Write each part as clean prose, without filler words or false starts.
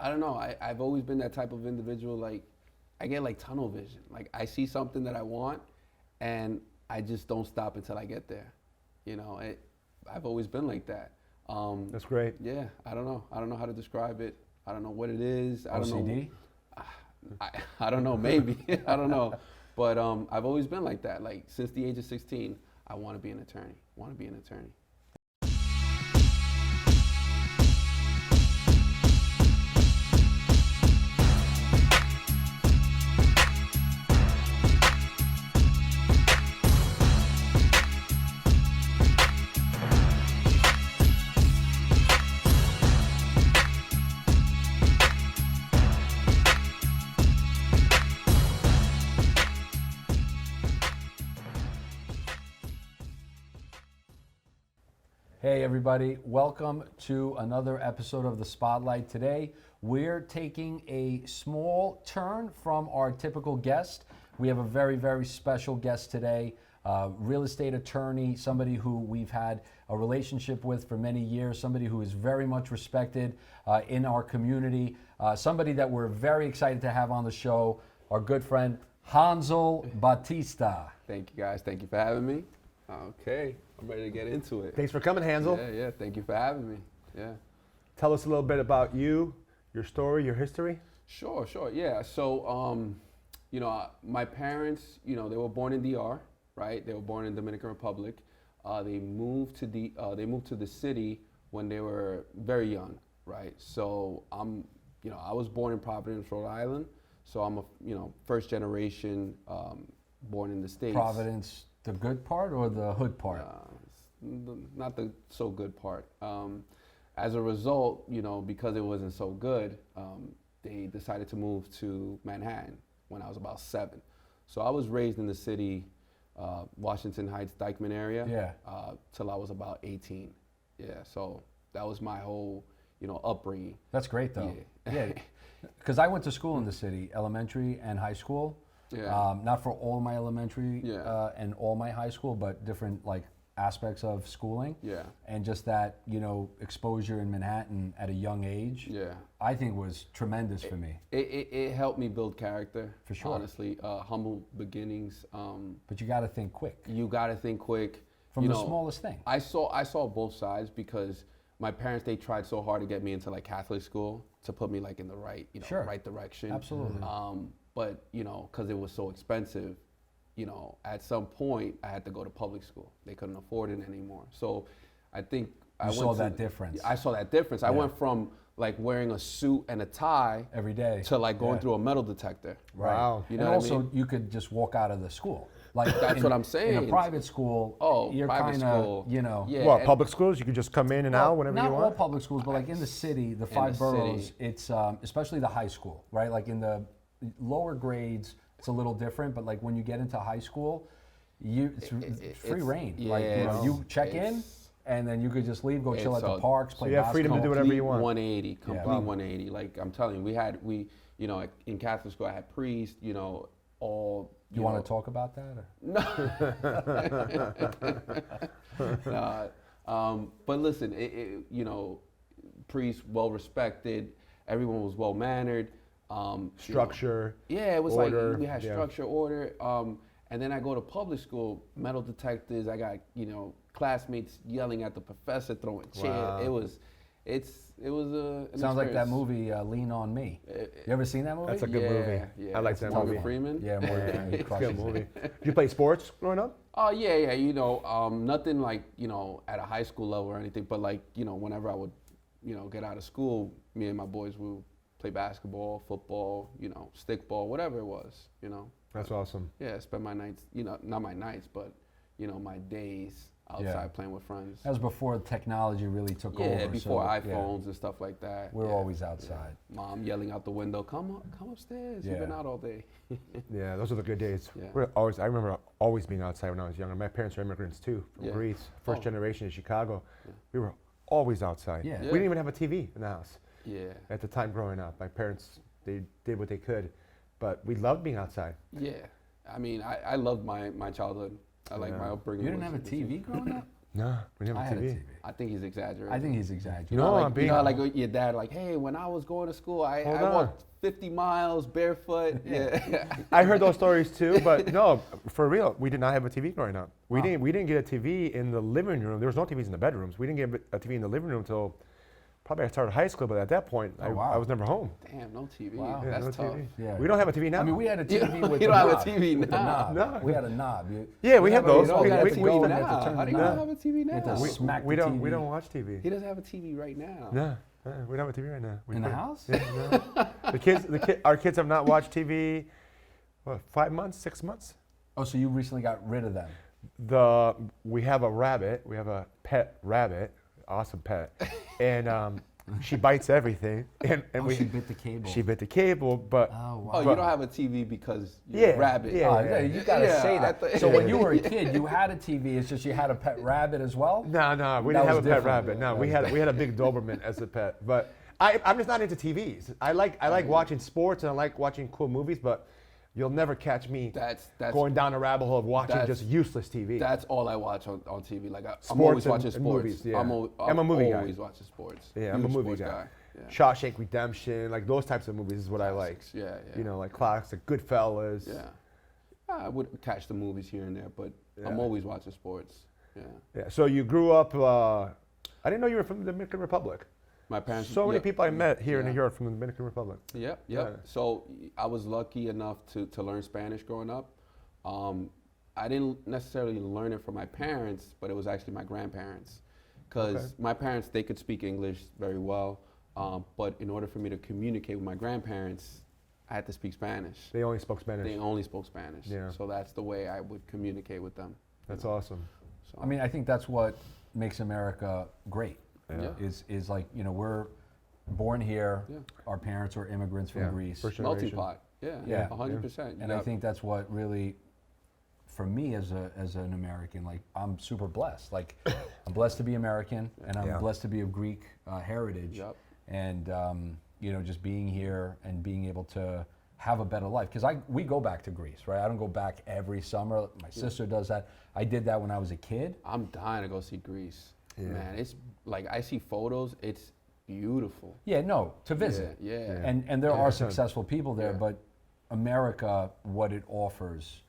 I don't know. I've always been that type of individual. Like, I get like tunnel vision. Like, I see something that I want, and I just don't stop until I get there. You know, I've always been like that. That's great. Yeah, I don't know. I don't know how to describe it. I don't know what it is. I don't OCD? know. I don't know. Maybe I don't know. But I've always been like that. Like since the age of 16, I want to be an attorney. Want to be an attorney. Hey everybody, welcome to another episode of The Spotlight. Today, we're taking a small turn from our typical guest. We have a very, very special guest today, real estate attorney, somebody who we've had a relationship with for many years, somebody who is very much respected in our community, somebody that we're very excited to have on the show, our good friend, Hanzel Batista. Thank you guys. Thank you for having me. Okay, I'm ready to get into it. Thanks for coming, Hanzel. Yeah. Thank you for having me. Yeah. Tell us a little bit about you, your story, your history. Sure. Yeah. So, my parents, they were born in DR, right? They were born in Dominican Republic. They moved to the city when they were very young, right? So I was born in Providence, Rhode Island. So I'm a, first generation born in the States. Providence, the good part or the hood part? Not the so good part. As a result, because it wasn't so good, they decided to move to Manhattan when I was about 7. So I was raised in the city, Washington Heights, Dyckman area, till I was about 18. Yeah, so that was my whole, upbringing. That's great though. Yeah, because I went to school in the city, elementary and high school. Yeah. Not for all my elementary and all my high school, but different aspects of schooling. Yeah. And just that, exposure in Manhattan at a young age, I think was tremendous for me. It helped me build character. For sure. Honestly, humble beginnings. But you got to think quick. You got to think quick. From the smallest thing. I saw both sides because my parents, they tried so hard to get me into Catholic school to put me in the right, right direction. Absolutely. But because it was so expensive, at some point I had to go to public school. They couldn't afford it anymore. So I think I saw that difference. I saw that difference. I went from wearing a suit and a tie every day to going through a metal detector. Right. Wow. You know and what also I mean? you could just walk out of the school. That's what I'm saying. In a private school, you're private kind of, school. Yeah, Well, public schools, you can just come in and out whenever you want? Not all public schools, but in the city, the 5 boroughs, it's especially the high school, right? In the lower grades, it's a little different, but when you get into high school, it's free reign. You check in, and then you could just leave, go chill at the parks, play basketball. So you have freedom to do whatever you want. 180, complete 180. I'm telling you, in Catholic school, I had priests, all. You want to talk about that? No. But listen, priests well respected. Everyone was well mannered. Structure. It was order, we had structure, order. And then I go to public school, metal detectors. I got classmates yelling at the professor, throwing chairs. Wow. It was an Sounds like that experience. movie Lean on Me. You ever seen that movie? That's a good movie. Yeah. I like that Morgan movie. Freeman. Yeah, Morgan Freeman. It's a good movie. Did you play sports growing up? Oh yeah. Nothing at a high school level or anything, but whenever I would, get out of school, me and my boys would play basketball, football, stickball, whatever it was, That's awesome. Yeah, spend my nights, not my nights, but my days outside playing with friends. That was before technology really took over. Yeah, before iPhones and stuff like that. We're always outside. Yeah. Mom yelling out the window, come upstairs. You've been out all day. Yeah, those are the good days. Yeah. I remember always being outside when I was younger. My parents are immigrants too, from Greece, first generation in Chicago. Yeah. We were always outside. Yeah. We didn't even have a TV in the house. Yeah. At the time growing up, my parents, they did what they could, but we loved being outside. Yeah. I mean, I loved my childhood. I like my upbringing. You didn't have a TV growing up? No, we didn't I have had a a TV. TV. I think he's exaggerating. I think he's exaggerating. You know, like, I'm being- like your dad, like, hey, when I was going to school, I Hold on. walked 50 miles barefoot. Yeah. I heard those stories too, but no, for real, we did not have a TV growing up. We Wow. didn't get a TV in the living room. There was no TVs in the bedrooms. We didn't get a TV in the living room until probably I started high school, but at that point, Oh, wow. I was never home. Damn, no TV. Wow. Yeah, That's no tough. TV. Yeah. We don't have a TV now. I mean, we had a You TV don't- with you the don't have a knob. TV with the now. knob. No. We had a knob. Yeah, we have never- those. you don't We- have we- to we- go TV and have to now. turn How the do you knob. not have a TV You have to now? smack we the don't TV. we don't watch TV. He doesn't have a TV right now. No, we don't have a TV right now. We In the quit. house? Yeah, no. Our kids have not watched TV. What, 5 months, 6 months? Oh, so you recently got rid of them? We have a rabbit. We have a pet rabbit, awesome pet, and she bites everything. And She bit the cable. She bit the cable, but Oh, wow. Oh, you But- don't have a TV because you're Yeah, a rabbit. yeah. Oh, yeah, you gotta Yeah, say I that. thought- So when you were a kid, you had a TV. It's just you had a pet rabbit as well. no, we That didn't have was a pet different. rabbit. No, That we was had a big Doberman as a pet. But I'm just not into TVs. I like watching sports and I like watching cool movies, but you'll never catch me That's going down a rabbit hole of watching that's- just useless TV. That's all I watch on TV. Like I'm Sports always and- watching and sports. movies, yeah. I'm I'm a movie guy. always watching sports. Yeah, I'm a Huge movie sports guy. Yeah. Shawshank Redemption, like those types of movies is what I like. Classics, yeah. You know, like classic Goodfellas. Yeah. I would catch the movies here and there, but I'm Yeah. always watching sports. Yeah. Yeah. So you grew up. I didn't know you were from the Dominican Republic. My parents. So many yeah. people I met here in Yeah. New York from the Dominican Republic. Yep. Yeah. So I was lucky enough to learn Spanish growing up. I didn't necessarily learn it from my parents, but it was actually my grandparents. Because Okay. my parents, they could speak English very well, but in order for me to communicate with my grandparents, I had to speak Spanish. They only spoke Spanish. They only spoke Spanish. Yeah. So that's the way I would communicate with them. That's awesome. So, I mean, I think that's what makes America great. Yeah. Is like, you know, we're born here. Yeah. Our parents were immigrants from Yeah, Greece. first melting generation. pot. Yeah. Yeah. 100%. And I think that's what really, for me as an American, like I'm super blessed. Like I'm blessed to be American, and I'm Yeah. blessed to be of Greek heritage. Yep. And you know, just being here and being able to have a better life. Because we go back to Greece, right? I don't go back every summer. My sister does that. I did that when I was a kid. I'm dying to go see Greece. Yeah. Man, it's like I see photos. It's beautiful. Yeah, no, to visit. Yeah. And there Yeah. are successful people there, Yeah. but America, what it offers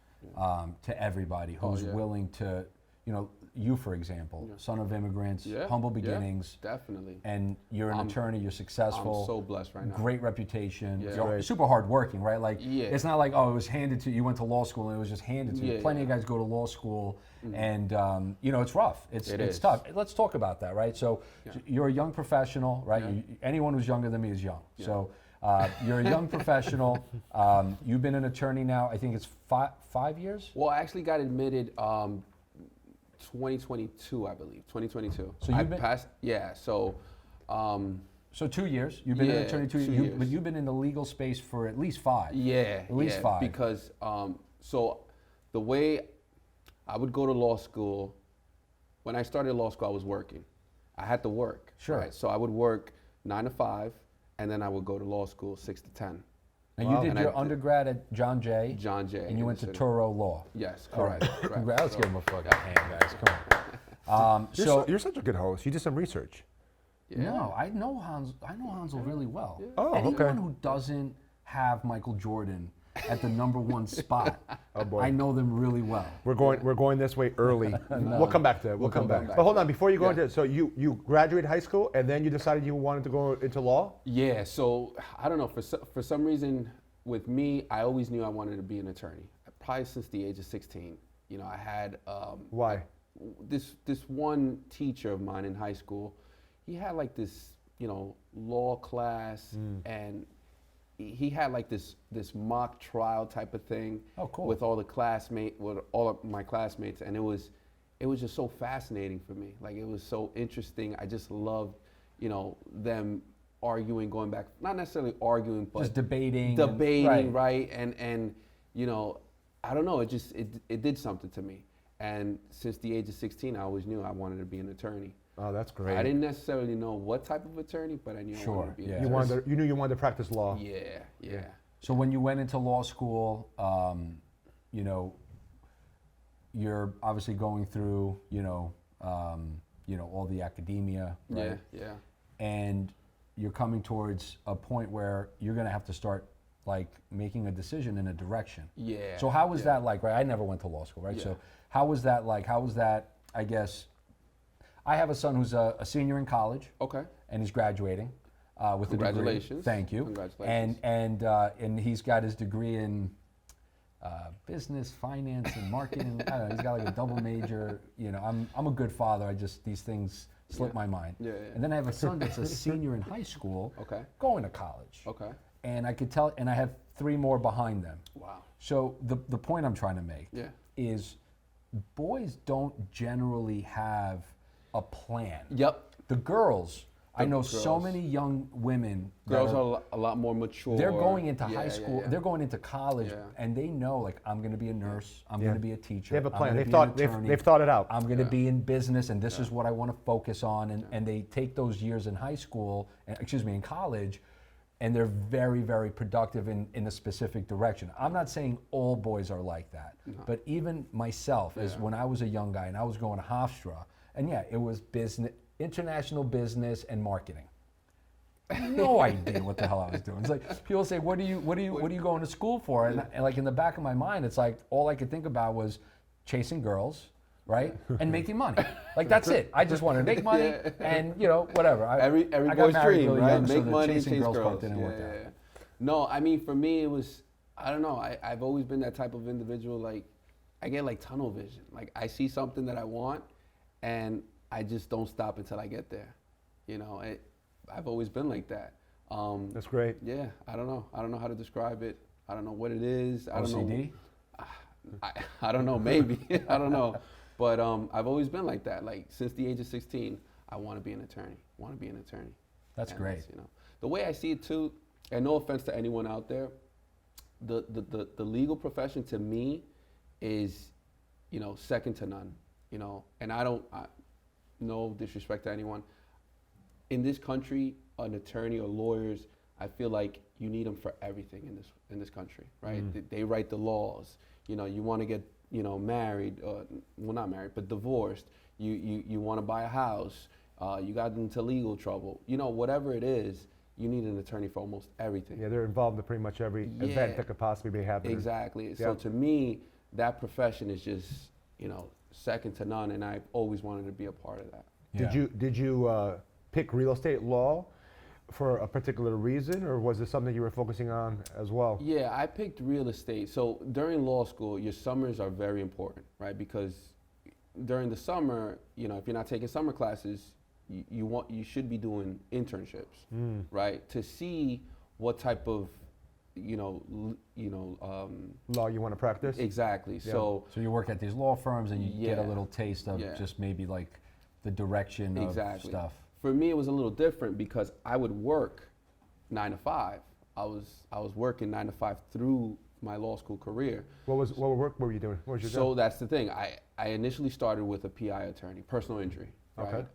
to everybody who's yeah. willing to, you know, you for example, son of immigrants, Yeah, humble yeah, beginnings, definitely. and you're an I'm- attorney, you're successful. I'm so blessed right now. Great reputation. Yeah. You're Right. super hardworking, right? Like Yeah. it's not like, oh, it was handed to you. You went to law school and it was just handed to you. Yeah, Plenty yeah. of guys go to law school, and you know it's rough. It's It it's is. tough. Let's talk about that, right? So you're a young professional, right? Yeah. Anyone who's younger than me is young. So you're a young professional. You've been an attorney now. I think it's 5 years. Well, I actually got admitted 2022, I believe. 2022. So I you've been- passed. Yeah. So. So 2 years. You've been an Yeah, attorney 2 2 years, but years. you've been in the legal space for at least 5. Yeah. At least yeah, 5. Because so the way I would go to law school, when I started law school, I was working. I had to work. Sure. Right? So I would work 9 to 5, and then I would go to law school 6 to 10. And Wow. you did And I your did- undergrad at John Jay. John Jay. And you in went the to city. Touro Law. Yes, All right. correct. correct. Congrats. Let's So- give him a fucking hand, guys. Come on. You're such a good host. You did some research. Yeah. No, I know Hanzel really well. Oh, Anyone okay. who doesn't have Michael Jordan at the #1 spot, Oh, boy. I know them really well. We're going this way early. We'll come back to it. We'll come back. But hold on, before you go Yeah. into it, so you graduated high school and then you decided you wanted to go into law? Yeah, so I don't know, for some reason with me, I always knew I wanted to be an attorney. Probably since the age of 16. You know, I had Why? this one teacher of mine in high school. He had like this, you know, law class, and he had like this mock trial type of thing. Oh, cool. With all of my classmates, and it was just so fascinating for me. Like it was so interesting. I just loved, you know, them arguing, going back, not necessarily arguing, but Just debating. right? And you know, I don't know, it did something to me. And since the age of 16, I always knew I wanted to be an attorney. Oh, that's great. I didn't necessarily know what type of attorney, but I knew I Sure, wanted to be yeah. an You attorney. knew you wanted to practice law. Yeah. So when you went into law school, you know, you're obviously going through, you know, you know, all the academia, right? Yeah. And you're coming towards a point where you're going to have to start like making a decision in a direction. Yeah. So how was that like, right? I never went to law school, right? Yeah. So how was that like? How was that, I guess, I have a son who's a senior in college. Okay. And he's graduating with a degree. Congratulations. Thank you. Congratulations. And he's got his degree in business, finance, and marketing. I don't know, he's got like a double major. You know, I'm a good father. I just, these things slip my mind. Yeah. And then I have a son that's a senior in high school, Okay. going to college. Okay. And I could tell, and I have 3 more behind them. Wow. So the point I'm trying to make is boys don't generally have a plan. Yep. The girls, I know so girls. many young women. that Girls are a lot more mature. They're going into Yeah, high yeah, school. yeah. They're going into college, Yeah. and they know like I'm going to be a nurse. I'm going to be a teacher. They have a I'm plan. gonna They've be an thought attorney, they've thought it out. I'm going to be in business, and this is what I want to focus on. And they take those years in high school, in college, and they're very, very productive in a specific direction. I'm not saying all boys are like that, but even myself, as when I was a young guy and I was going to Hofstra, and it was business, international business and marketing. No idea what the hell I was doing. It's like people say, "What are you going to school for?" And like in the back of my mind, it's like all I could think about was chasing girls, right, and making money. Like that's it. I just wanted to make money, and you know whatever. Every I got boy's married dream, really right? young, so Make the money, chasing chase girls part girls. didn't work out. No, I mean for me it was, I don't know. I've always been that type of individual. Like I get like tunnel vision. Like I see something that I want, and I just don't stop until I get there. You know, I've always been like that. That's great. Yeah, I don't know. I don't know how to describe it. I don't know what it is. I don't OCD? know. I don't know. Maybe I don't know. But I've always been like that. Like since the age of 16, I want to be an attorney. Want to be an attorney. That's And great. you know, the way I see it too. And no offense to anyone out there, the legal profession to me is, you know, second to none. You know, and no disrespect to anyone. In this country, an attorney or lawyers, I feel like you need them for everything in this country, right? They write the laws. You know, you want to get, you know, married, well not married, but divorced. You want to buy a house. You got into legal trouble. You know, whatever it is, you need an attorney for almost everything. Yeah, they're involved in pretty much every event that could possibly be happening. Exactly. So to me, that profession is just, you know, second to none, and I've always wanted to be a part of that. Yeah. Did you pick real estate law for a particular reason, or was this something you were focusing on as well? Yeah, I picked real estate. So during law school, your summers are very important, right? Because during the summer, you know, if you're not taking summer classes, you should be doing internships, right? To see what type of, Law you want to practice? exactly. Yeah. So So you work at these law firms and you get a Yeah. little taste of Yeah. just maybe like the direction of exactly. stuff. For me, it was a little different because I would work 9 to 5. I was working 9 to 5 through my law school career. What work were you doing? What was your So job? that's the thing. I initially started with a PI attorney, personal injury. Right? Okay.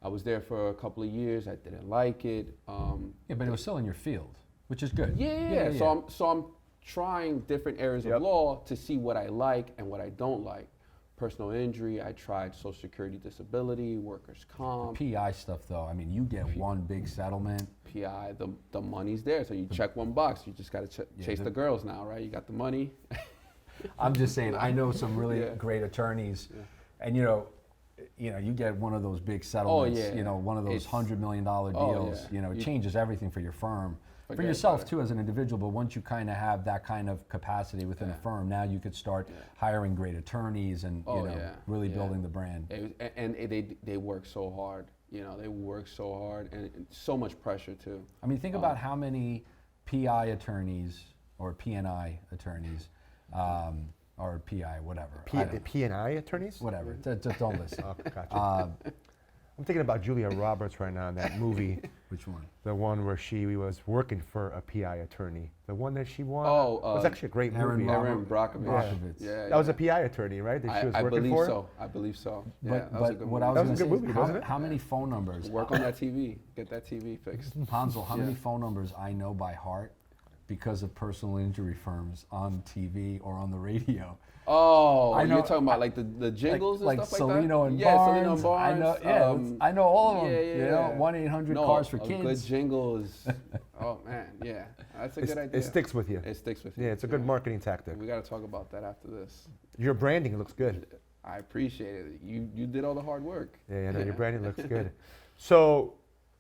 I was there for a couple of years. I didn't like it. Yeah, but it was still in your field, which is good. Yeah. So I'm trying different areas Yep. of law to see what I like and what I don't like. Personal injury. I tried Social Security disability, workers' comp. PI stuff though, I mean, you get one big settlement. PI. The money's there. So you check one box. You just got to chase the girls now, right? You got the money. I'm just saying, I know some really Yeah. great attorneys, and you know, you get one of those big settlements. yeah. You know, one of those It's- $100 million deals. yeah. You know, it You- changes everything for your firm, for Forget yourself about it. too as an individual. But once you kind of have that kind of capacity within a firm, now you could start hiring great attorneys and really building the brand. And they work so hard. You know, they work so hard and so much pressure too. I mean, think about how many PI attorneys or PNI attorneys, or PI, whatever. I don't know. P&I attorneys? Whatever. Just don't listen. Oh, gotcha. I'm thinking about Julia Roberts right now in that movie. Which one? The one where she was working for a PI attorney. The one that she won. Oh, it was actually a great Aaron movie. Robert- Aaron Brockovich. Brockovich. Yeah. That was a PI attorney, right? That she was I working believe for. so. I believe so. Yeah, But, that was a but good what movie. I was That going was to a say good is movie, wasn't it? how many phone numbers, Work on that TV. Get that TV fixed. Hanzel, how many phone numbers I know by heart because of personal injury firms on TV or on the radio. Oh, I know- you're talking about like the jingles like and stuff like that? Salino and Yeah, Barnes. Salino and Barnes. I know, yeah, I know all of them. Yeah, yeah, You know, yeah. 1-800 No, Cars for a Kids. good jingle is, oh man, yeah, that's a good idea. It sticks with you. It sticks with you. Yeah, it's a good marketing tactic. We got to talk about that after this. Your branding looks good. I appreciate it. You did all the hard work. Yeah, no, your branding looks good. So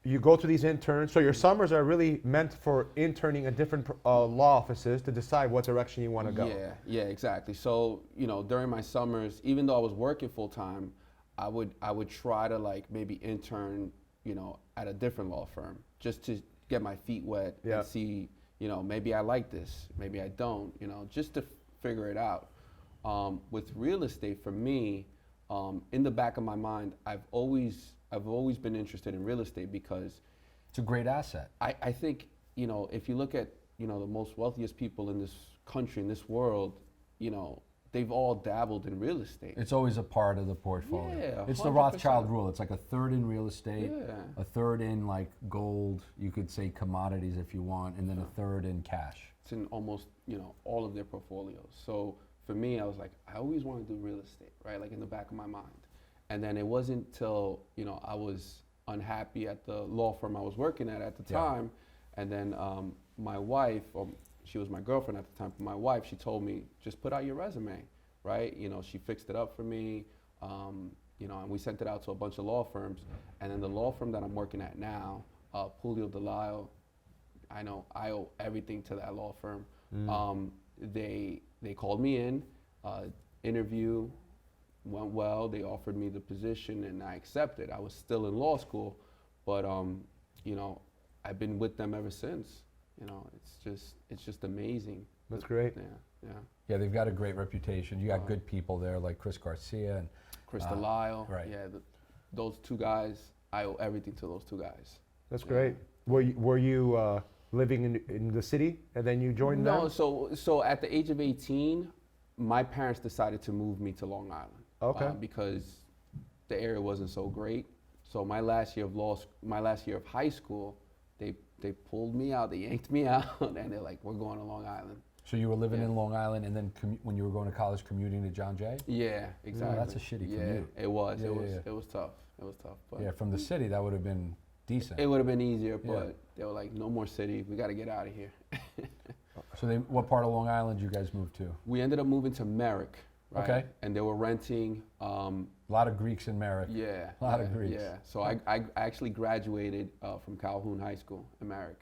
you go to these interns. So your summers are really meant for interning at different law offices to decide what direction you want to go. Yeah, exactly. So, during my summers, even though I was working full time, I would try to like maybe intern, at a different law firm just to get my feet wet Yeah. and see, maybe I like this, maybe I don't, just to figure it out. With real estate, for me, in the back of my mind, I've always been interested in real estate because It's a great asset. I think, if you look at, the most wealthiest people in this country, in this world, they've all dabbled in real estate. It's always a part of the portfolio. Yeah, It's the 100%. Rothschild rule. It's like a third in real estate, Yeah. a third in like gold, you could say commodities if you want, and then a third in cash. It's in almost, all of their portfolios. So for me, I was like, I always want to do real estate, right? Like in the back of my mind. And then it wasn't till, I was unhappy at the law firm I was working at the Yeah. time. And then my wife, or she was my girlfriend at the time, but my wife, she told me, just put out your resume, right? She fixed it up for me, and we sent it out to a bunch of law firms. And then the law firm that I'm working at now, Puleo Delisle, I owe everything to that law firm. They called me in, interview went well. They offered me the position, and I accepted. I was still in law school, but I've been with them ever since. It's just amazing. That's great. Yeah. Yeah, they've got a great reputation. You got good people there like Chris Garcia and Chris Delisle. right. Yeah, those two guys. I owe everything to those two guys. That's great. Were you living in the city and then you joined them? No, so at the age of 18, my parents decided to move me to Long Island. Okay. Because the area wasn't so great. So my last year of high school, they pulled me out, they yanked me out, and they're like, we're going to Long Island. So you were living in Long Island, and then when you were going to college, commuting to John Jay? Yeah, exactly. that's a shitty commute. It was. Yeah, It was tough. It was tough. But Yeah, from the city, that would have been decent. it would have been easier, Yeah. but they were like, no more city. We got to get out of here. So what part of Long Island you guys moved to? We ended up moving to Merrick, right? Okay. And they were renting. A lot of Greeks in Merrick. Yeah. A lot of Greeks. Yeah. So I actually graduated from Calhoun High School in Merrick.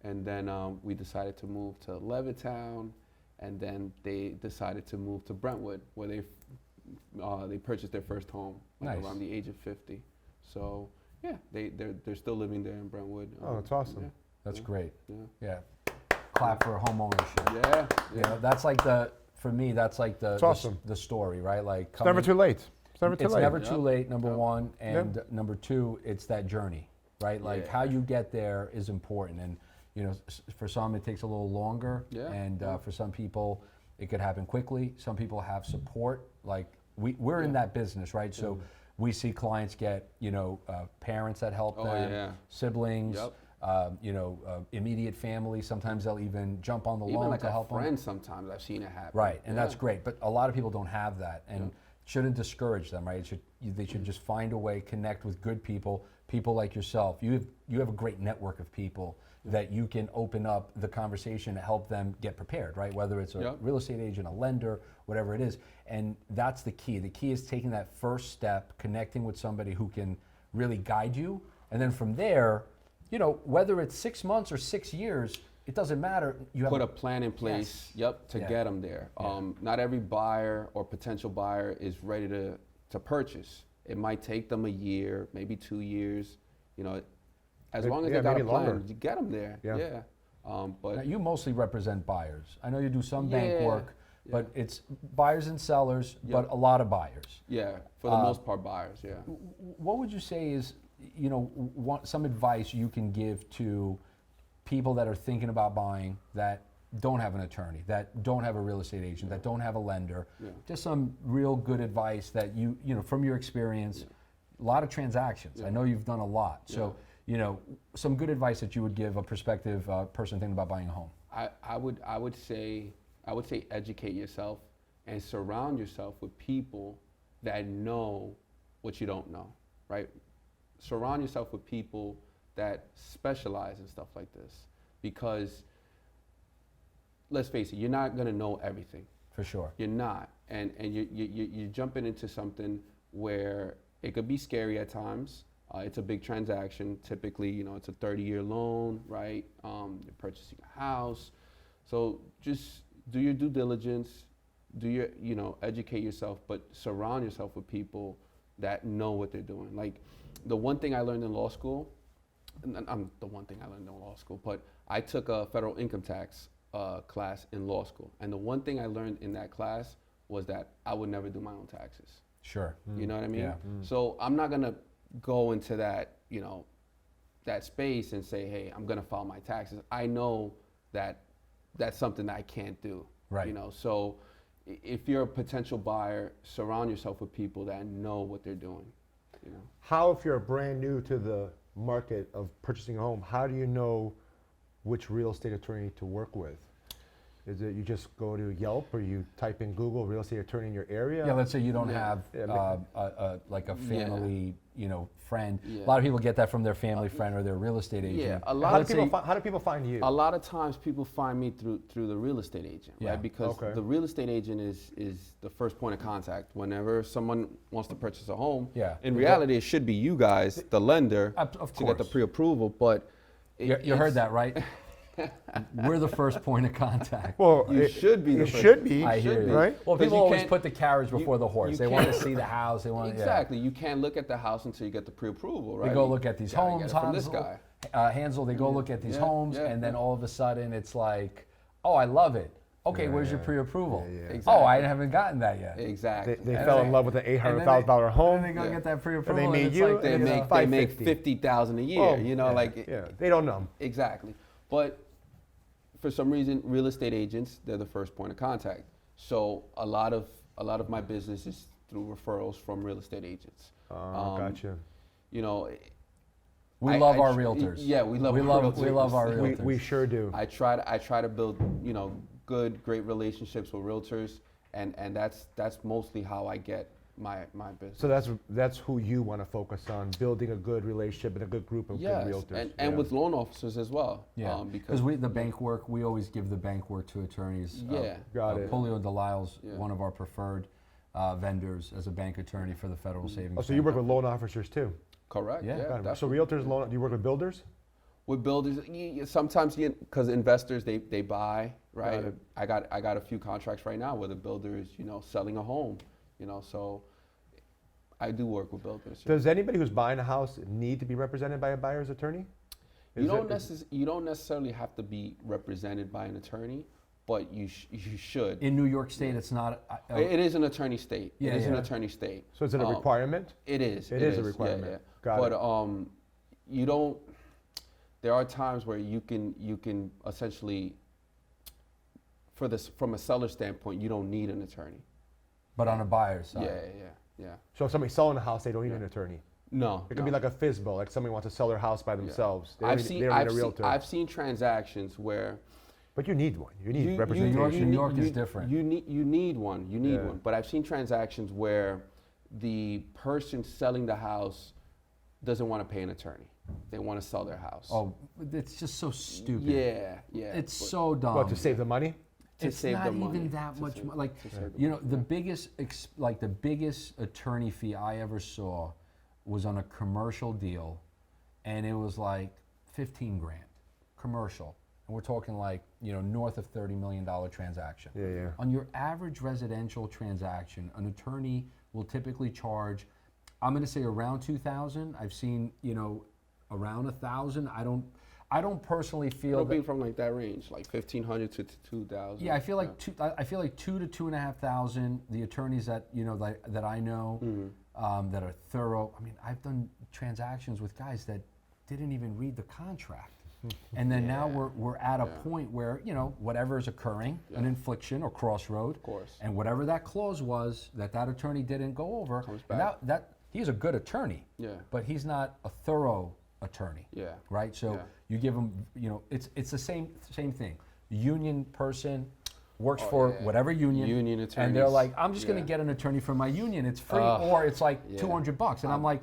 And then we decided to move to Levittown, and then they decided to move to Brentwood, where they purchased their first home Nice. around the age of 50. So yeah, they're still living there in Brentwood. Oh, that's awesome. That's great. Yeah. Yeah. Clap for home ownership. Yeah. You know, that's like for me, that's like It's awesome. the story, right? Like It's never too late. It's never too It's late. never too Yep. late, number Yep. one. And number two, it's that journey, right? Like Yeah. how you get there is important. And, for some, it takes a little longer. Yeah. And for some people, it could happen quickly. Some people have support. Like we're in that business, right? So we see clients get, parents that help them, yeah. siblings, Yep. immediate family. Sometimes they'll even jump on the Even loan like to a help them. friend sometimes I've seen it happen. Right, and that's Yeah. great. But a lot of people don't have that, and shouldn't discourage them. Right, they should just find a way, connect with good people like yourself. You have a great network of people that you can open up the conversation to help them get prepared. Right, whether it's a Yep. real estate agent, a lender, whatever it is, and that's the key. The key is taking that first step, connecting with somebody who can really guide you, and then from there, whether it's 6 months or 6 years, it doesn't matter. You have Put a plan in place, to Yeah. get them there. Not every buyer or potential buyer is ready to purchase. It might take them a year, maybe 2 years. As long as yeah, they got a maybe plan, longer. you get them there. Yeah. But Now, you mostly represent buyers. I know you do some bank Yeah, work, but it's buyers and sellers, Yeah. but a lot of buyers. yeah, for the most part, buyers. Yeah. What would you say is, some advice you can give to people that are thinking about buying that don't have an attorney, that don't have a real estate agent, that don't have a lender? Yeah. Just some real good advice that from your experience, a lot of transactions. I know you've done a lot. So, some good advice that you would give a prospective person thinking about buying a home. I would say educate yourself and surround yourself with people that know what you don't know, right? Surround yourself with people that specialize in stuff like this, because let's face it, you're not gonna know everything. For sure. You're not, and you're jumping into something where it could be scary at times. It's a big transaction. Typically, you know, it's a 30-year loan, right? You're purchasing a house, so just do your due diligence. Educate yourself, but surround yourself with people that know what they're doing. Like the one thing I learned in law school, but I took a federal income tax class in law school, and the one thing I learned in that class was that I would never do my own taxes. Sure. You know what I mean? Yeah. So I'm not gonna go into that, that space and say, hey, I'm gonna file my taxes. I know that that's something that I can't do. Right. So if you're a potential buyer, surround yourself with people that know what they're doing. How, if you're brand new to the market of purchasing a home, how do you know which real estate attorney to work with? Is it you just go to Yelp, or you type in Google real estate attorney in your area? Yeah, let's say you don't Yeah. have like a family, friend. Yeah. A lot of people get that from their family friend or their real estate agent. Yeah, How do people find you? A lot of times people find me through the real estate agent, Yeah. right? Because Okay. the real estate agent is the first point of contact whenever someone wants to purchase a home. Yeah. In reality, it should be you guys, the lender, Of to get the course. pre-approval, but You heard that, right? We're the first point of contact. Well, You should be the It first- should be. I hear you. Right? Well, 'Cause people you always can't- put the carriage before the horse. you They want to can't- see the house. They want exactly. You can't look at the house until you get the pre-approval, right? They go You look at these gotta homes, get it from this Hanzel. guy. Hanzel, they go look at these Yeah, homes, yeah, and then yeah. all of a sudden it's like, oh, I love it. Okay, where's your pre-approval? Yeah, yeah. Exactly. Oh, I haven't gotten that yet. Exactly. They And fell then- in love with an And then $800,000 home. And then they go Yeah. get that pre-approval. And they meet it's you, like, They and it's make 550. 50,000 a year. Oh, Yeah. They don't know. Exactly. But for some reason, real estate agents, they're the first point of contact. So a lot of my business is through referrals from real estate agents. Gotcha. You know, We I- love I our tr- realtors. yeah, we love our We realtors. love our realtors. We sure do. I try to build, great relationships with realtors, and that's mostly how I get my business. So that's who you want to focus on, building a good relationship and a good group of yes, good realtors. and Yeah. with loan officers as well. Yeah, because because the bank work, we always give the bank work to attorneys. Yeah. Got it. Puleo Delisle's Yeah. one of our preferred vendors as a bank attorney for the Federal Savings Oh, so you Bank. work with loan officers too? correct. Yeah. Yeah. Got it. So definitely. realtors, do you work with builders? With builders, sometimes because investors they buy, right? Got it. I got a few contracts right now where the builder is selling a home, so I do work with builders. Does anybody who's buying a house need to be represented by a buyer's attorney? You don't necessarily have to be represented by an attorney, but you should. In New York State, it's not. It is an attorney state. Yeah, it is an yeah. attorney state. So is it a requirement? It is. It is a requirement. Yeah. Got but it. You don't. There are times where you can essentially, from a seller standpoint, you don't need an attorney. But on a buyer's side. Yeah. So if somebody's selling a house, they don't need an attorney. No. It could be like a FSBO, like somebody wants to sell their house by themselves. They don't I've need- they don't need a seen realtor. I've seen transactions where But you need one. You need you- representation. New York is different. You need one. You need Yeah. one. But I've seen transactions where the person selling the house doesn't want to pay an attorney. They want to sell their house. Oh, it's just so stupid. Yeah. It's but so dumb. What, to save the money? to It's save not the money. even that much. Like, to save the you know, the biggest attorney fee I ever saw was on a commercial deal, and it was like 15 grand, commercial, and we're talking like north of $30 million transaction. Yeah. On your average residential transaction, an attorney will typically charge, I'm going to say around 2,000. I've seen around 1,000. I don't personally feel It'll that. be from like that range, like 1,500 to 2,000. Yeah, I feel like I feel like 2,000 to 2,500. The attorneys that that I know that are thorough. I mean, I've done transactions with guys that didn't even read the contract, and then now we're at a point where whatever is occurring, an infliction or crossroad, Of course. and whatever that clause was that attorney didn't go over. Comes and back. that he's a good attorney. Yeah. But he's not a thorough attorney. Yeah. Right. So Yeah. you give him, it's the same thing. union person works Oh, for yeah. whatever union. Union And they're attorneys. like, I'm just going Yeah. to get an attorney from my union. It's free, or it's like yeah. $200. And I'm like,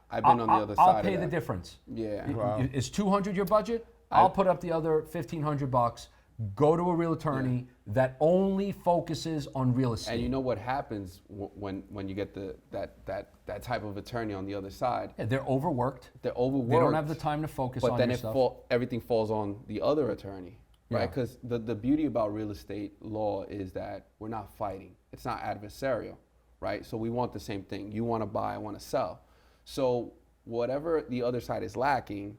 I've been on the other I'll side pay of the that. difference. Yeah. Wow. Is 200 your budget? I'll put up the other $1,500. Go to a real attorney that only focuses on real estate. And you know what happens when you get that type of attorney on the other side? Yeah, they're overworked. They're overworked. They don't have the time to focus But on then your stuff. everything falls on the other attorney, Yeah. right? Because the beauty about real estate law is that we're not fighting. It's not adversarial, right? So we want the same thing. You want to buy, I want to sell. So whatever the other side is lacking,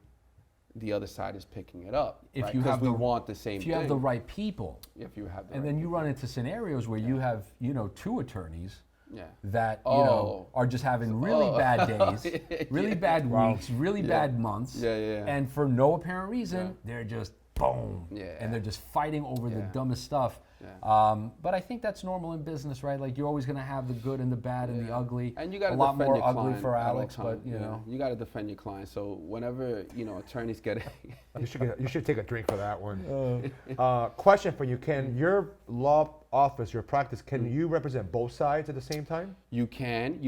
the other side is picking it up. If right? you 'Cause have we the- want the same If you thing. have the right people, If you have the and right then you run into scenarios where you have, 2 attorneys yeah. that Oh. are just having really bad days, really bad weeks, really bad months, Yeah. and for no apparent reason, they're just boom, Yeah. and they're just fighting over the Yeah. dumbest stuff. Yeah. But I think that's normal in business, right? Like you're always going to have the good and the bad and the ugly. And you got to a lot defend more your ugly client for at all Alex, but times. Yeah. you got to defend your client. So whenever attorneys get You should take a drink for that one. Question for you: Can your law office, your practice, can you represent both sides at the same time? you can.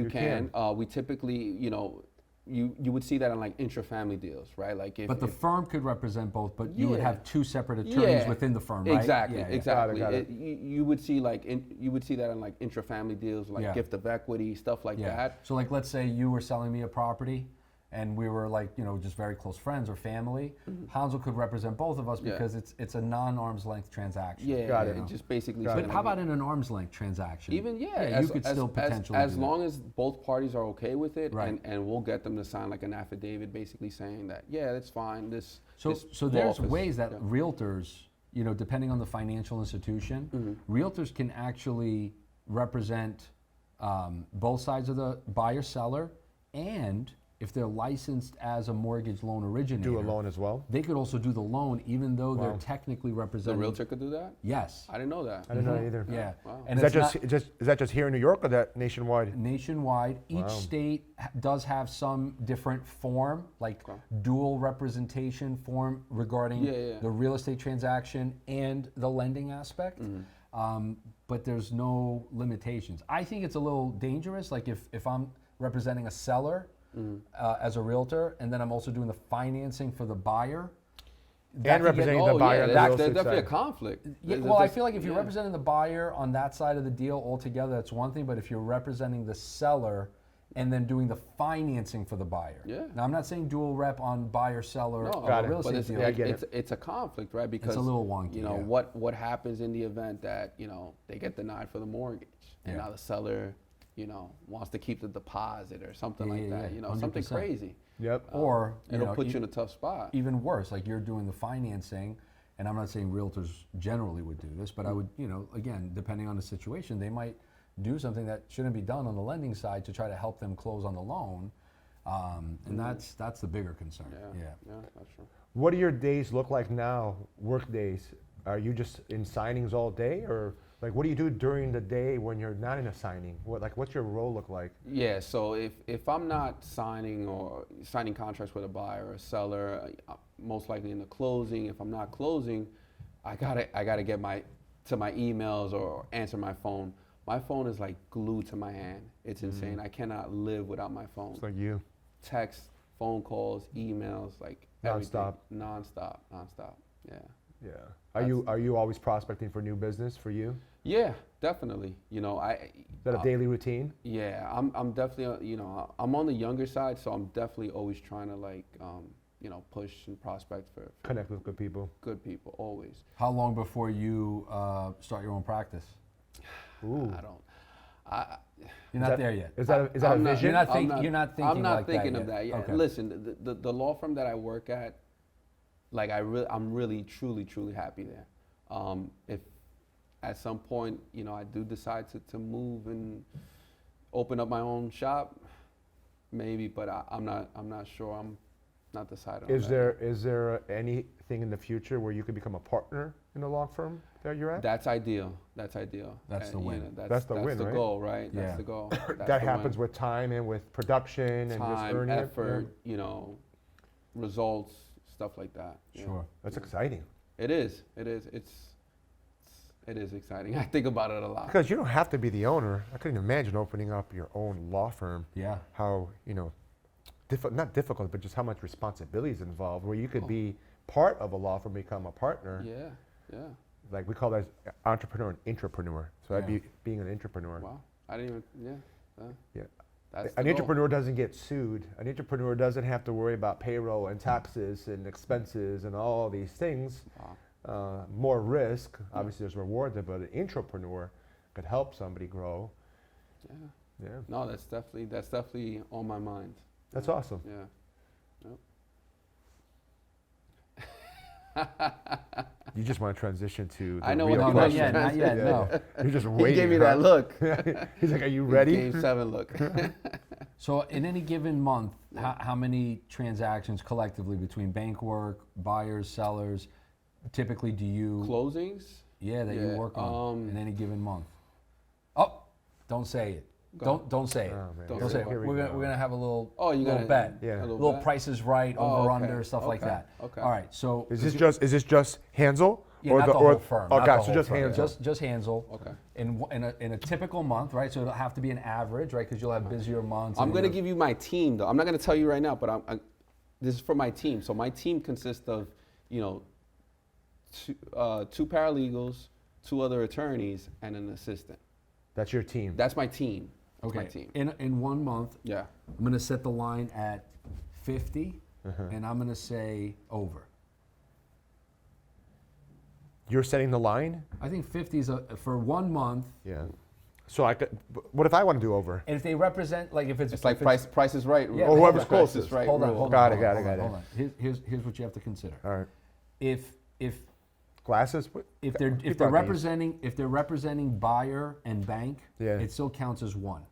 We typically, you would see that on like intra-family deals, right? Like if But the if- firm could represent both, but you would Yeah. have 2 separate attorneys Yeah. within the firm, right? Exactly, Yeah, yeah. exactly. Got it. You would see you would see that in like intra-family deals, like Yeah. gift of equity, stuff like Yeah. that. So like, let's say you were selling me a property, and we were like, just very close friends or family. Hanzel could represent both of us Yeah. because it's a non-arm's length transaction. Yeah, Got it. just basically. Got saying But it. how about in an arm's length transaction? Even you as, could as, still as, potentially as do that. long as both parties are okay with it, Right. and we'll get them to sign like an affidavit, basically saying that that's fine. So this so law there's office- ways that yeah. realtors, depending on the financial institution, realtors can actually represent both sides of the buyer-seller, and if they're licensed as a mortgage loan originator, Do a loan as well? they could also do the loan, even though they're Wow. technically The representing. realtor could do that. Yes. I didn't know that. I didn't know that either. Yeah. Wow. And Is that it's just here in New York or that nationwide? nationwide. Each Wow. state does have some different form, like Okay. dual representation form regarding Yeah. the real estate transaction and the lending aspect. But there's no limitations. I think it's a little dangerous. Like if I'm representing a seller as a realtor, and then I'm also doing the financing for the buyer. that And could get- representing the buyer on the there's, real there's estate definitely side. a conflict. Yeah, There's- well, I there's- feel like if you're yeah. representing the buyer on that side of the deal altogether, that's one thing. But if you're representing the seller and then doing the financing for the buyer. Yeah. Now, I'm not saying dual rep on buyer seller No, of Got a it. real but estate it's, deal. Yeah, I get it's a conflict, right? Because a little wonky, yeah. what happens in the event that they get denied for the mortgage, and Yeah. now the seller wants to keep the deposit or something like Yeah, that, yeah, something 100%. crazy. Yep. Or It'll put you in a tough spot. even worse, like you're doing the financing, and I'm not saying realtors generally would do this, but I would, again, depending on the situation, they might do something that shouldn't be done on the lending side to try to help them close on the loan, and that's the bigger concern. Yeah, that's true. What do your days look like now, work days? Are you just in signings all day, or like what do you do during the day when you're not in a signing? What's your role look like? Yeah, so if I'm not signing contracts with a buyer or a seller, most likely in the closing. If I'm not closing, I gotta get to my emails or answer my phone. My phone is like glued to my hand. It's insane. I cannot live without my phone. It's like you. Text, phone calls, emails, like Nonstop. everything. Nonstop. Yeah. Yeah. Are you always prospecting for new business for you? Yeah, definitely. Is that a daily routine? Yeah, I'm definitely, I'm on the younger side, so I'm definitely always trying to push and prospect for Connect with good people. good people, always. How long before you start your own practice? Ooh. You're not there yet. Is that a I'm not- vision? You're not I'm think- you're not thinking I'm not like that thinking yet. of that yet. Okay. Listen, the law firm that I work at, like I'm really truly happy there. If at some point, I do decide to move and open up my own shop, maybe, but I'm not sure. I'm not decided on Is that. there anything in the future where you could become a partner in the law firm that you're at? That's ideal. That's ideal. That's the And, win. That's the win, right? goal, right? Yeah. That's the goal. That's That the happens win. with time and with production and just Time, earning it. effort, Yeah. results, stuff like that. Yeah. Sure. That's exciting. It is. It is. It is exciting. I think about it a lot. Because you don't have to be the owner. I couldn't imagine opening up your own law firm. Yeah. How, not difficult, but just how much responsibility is involved, where you could be part of a law firm, become a partner. Yeah. Yeah. Like we call that entrepreneur and intrapreneur. So that'd Yeah. be being an intrapreneur. Wow. I didn't even. Yeah. Yeah. That's An the goal. entrepreneur doesn't get sued. An entrepreneur doesn't have to worry about payroll and taxes and expenses and all these things. Wow. More risk. Obviously, there's reward there, but an intrapreneur could help somebody grow. Yeah. Yeah, No, that's definitely on my mind. that's awesome. Yeah. You just want to transition to the I know real what No, the not question. yet, not yet, no. You're just He waiting. gave me huh? that look. He's like, "Are you ready?" Game 7 look. So in any given month, how many transactions collectively between bank work, buyers, sellers, typically do you, Closings. that you Yeah, work on in any given month? Oh, don't say it. Don't say it. Oh, man. Don't Don't say it. Here we We're go. gonna have a little, Oh, you little got bet. Yeah. A Little little bet? prices right, Oh, over, okay. under, stuff like Okay, that. okay. All right, so. Is this just Hanzel? Yeah, not the whole firm. Oh, not gotcha. the whole Just firm. Hanzel. Just Hanzel. Okay. In a typical month, right? So it'll have to be an average, right? Because you'll have busier months. I'm and going to you're- give you my team, though. I'm not going to tell you right now, but this is for my team. So my team consists of, two paralegals, 2 other attorneys, and an assistant. That's your team. That's my team. That's my Okay. team. In 1 month, Yeah. I'm going to set the line at 50, and I'm going to say over. You're setting the line. I think 50 is for 1 month. Yeah. So what if I want to do over? And if they represent, like if it's It's like if price is right. Yeah, rule. or whoever's Price closest. is right. Hold on, rule. hold on. Got it, hold got on, it, got hold on. Here's what you have to consider. All right. If Glasses. they're representing buyer and bank, Yeah. it still counts as one.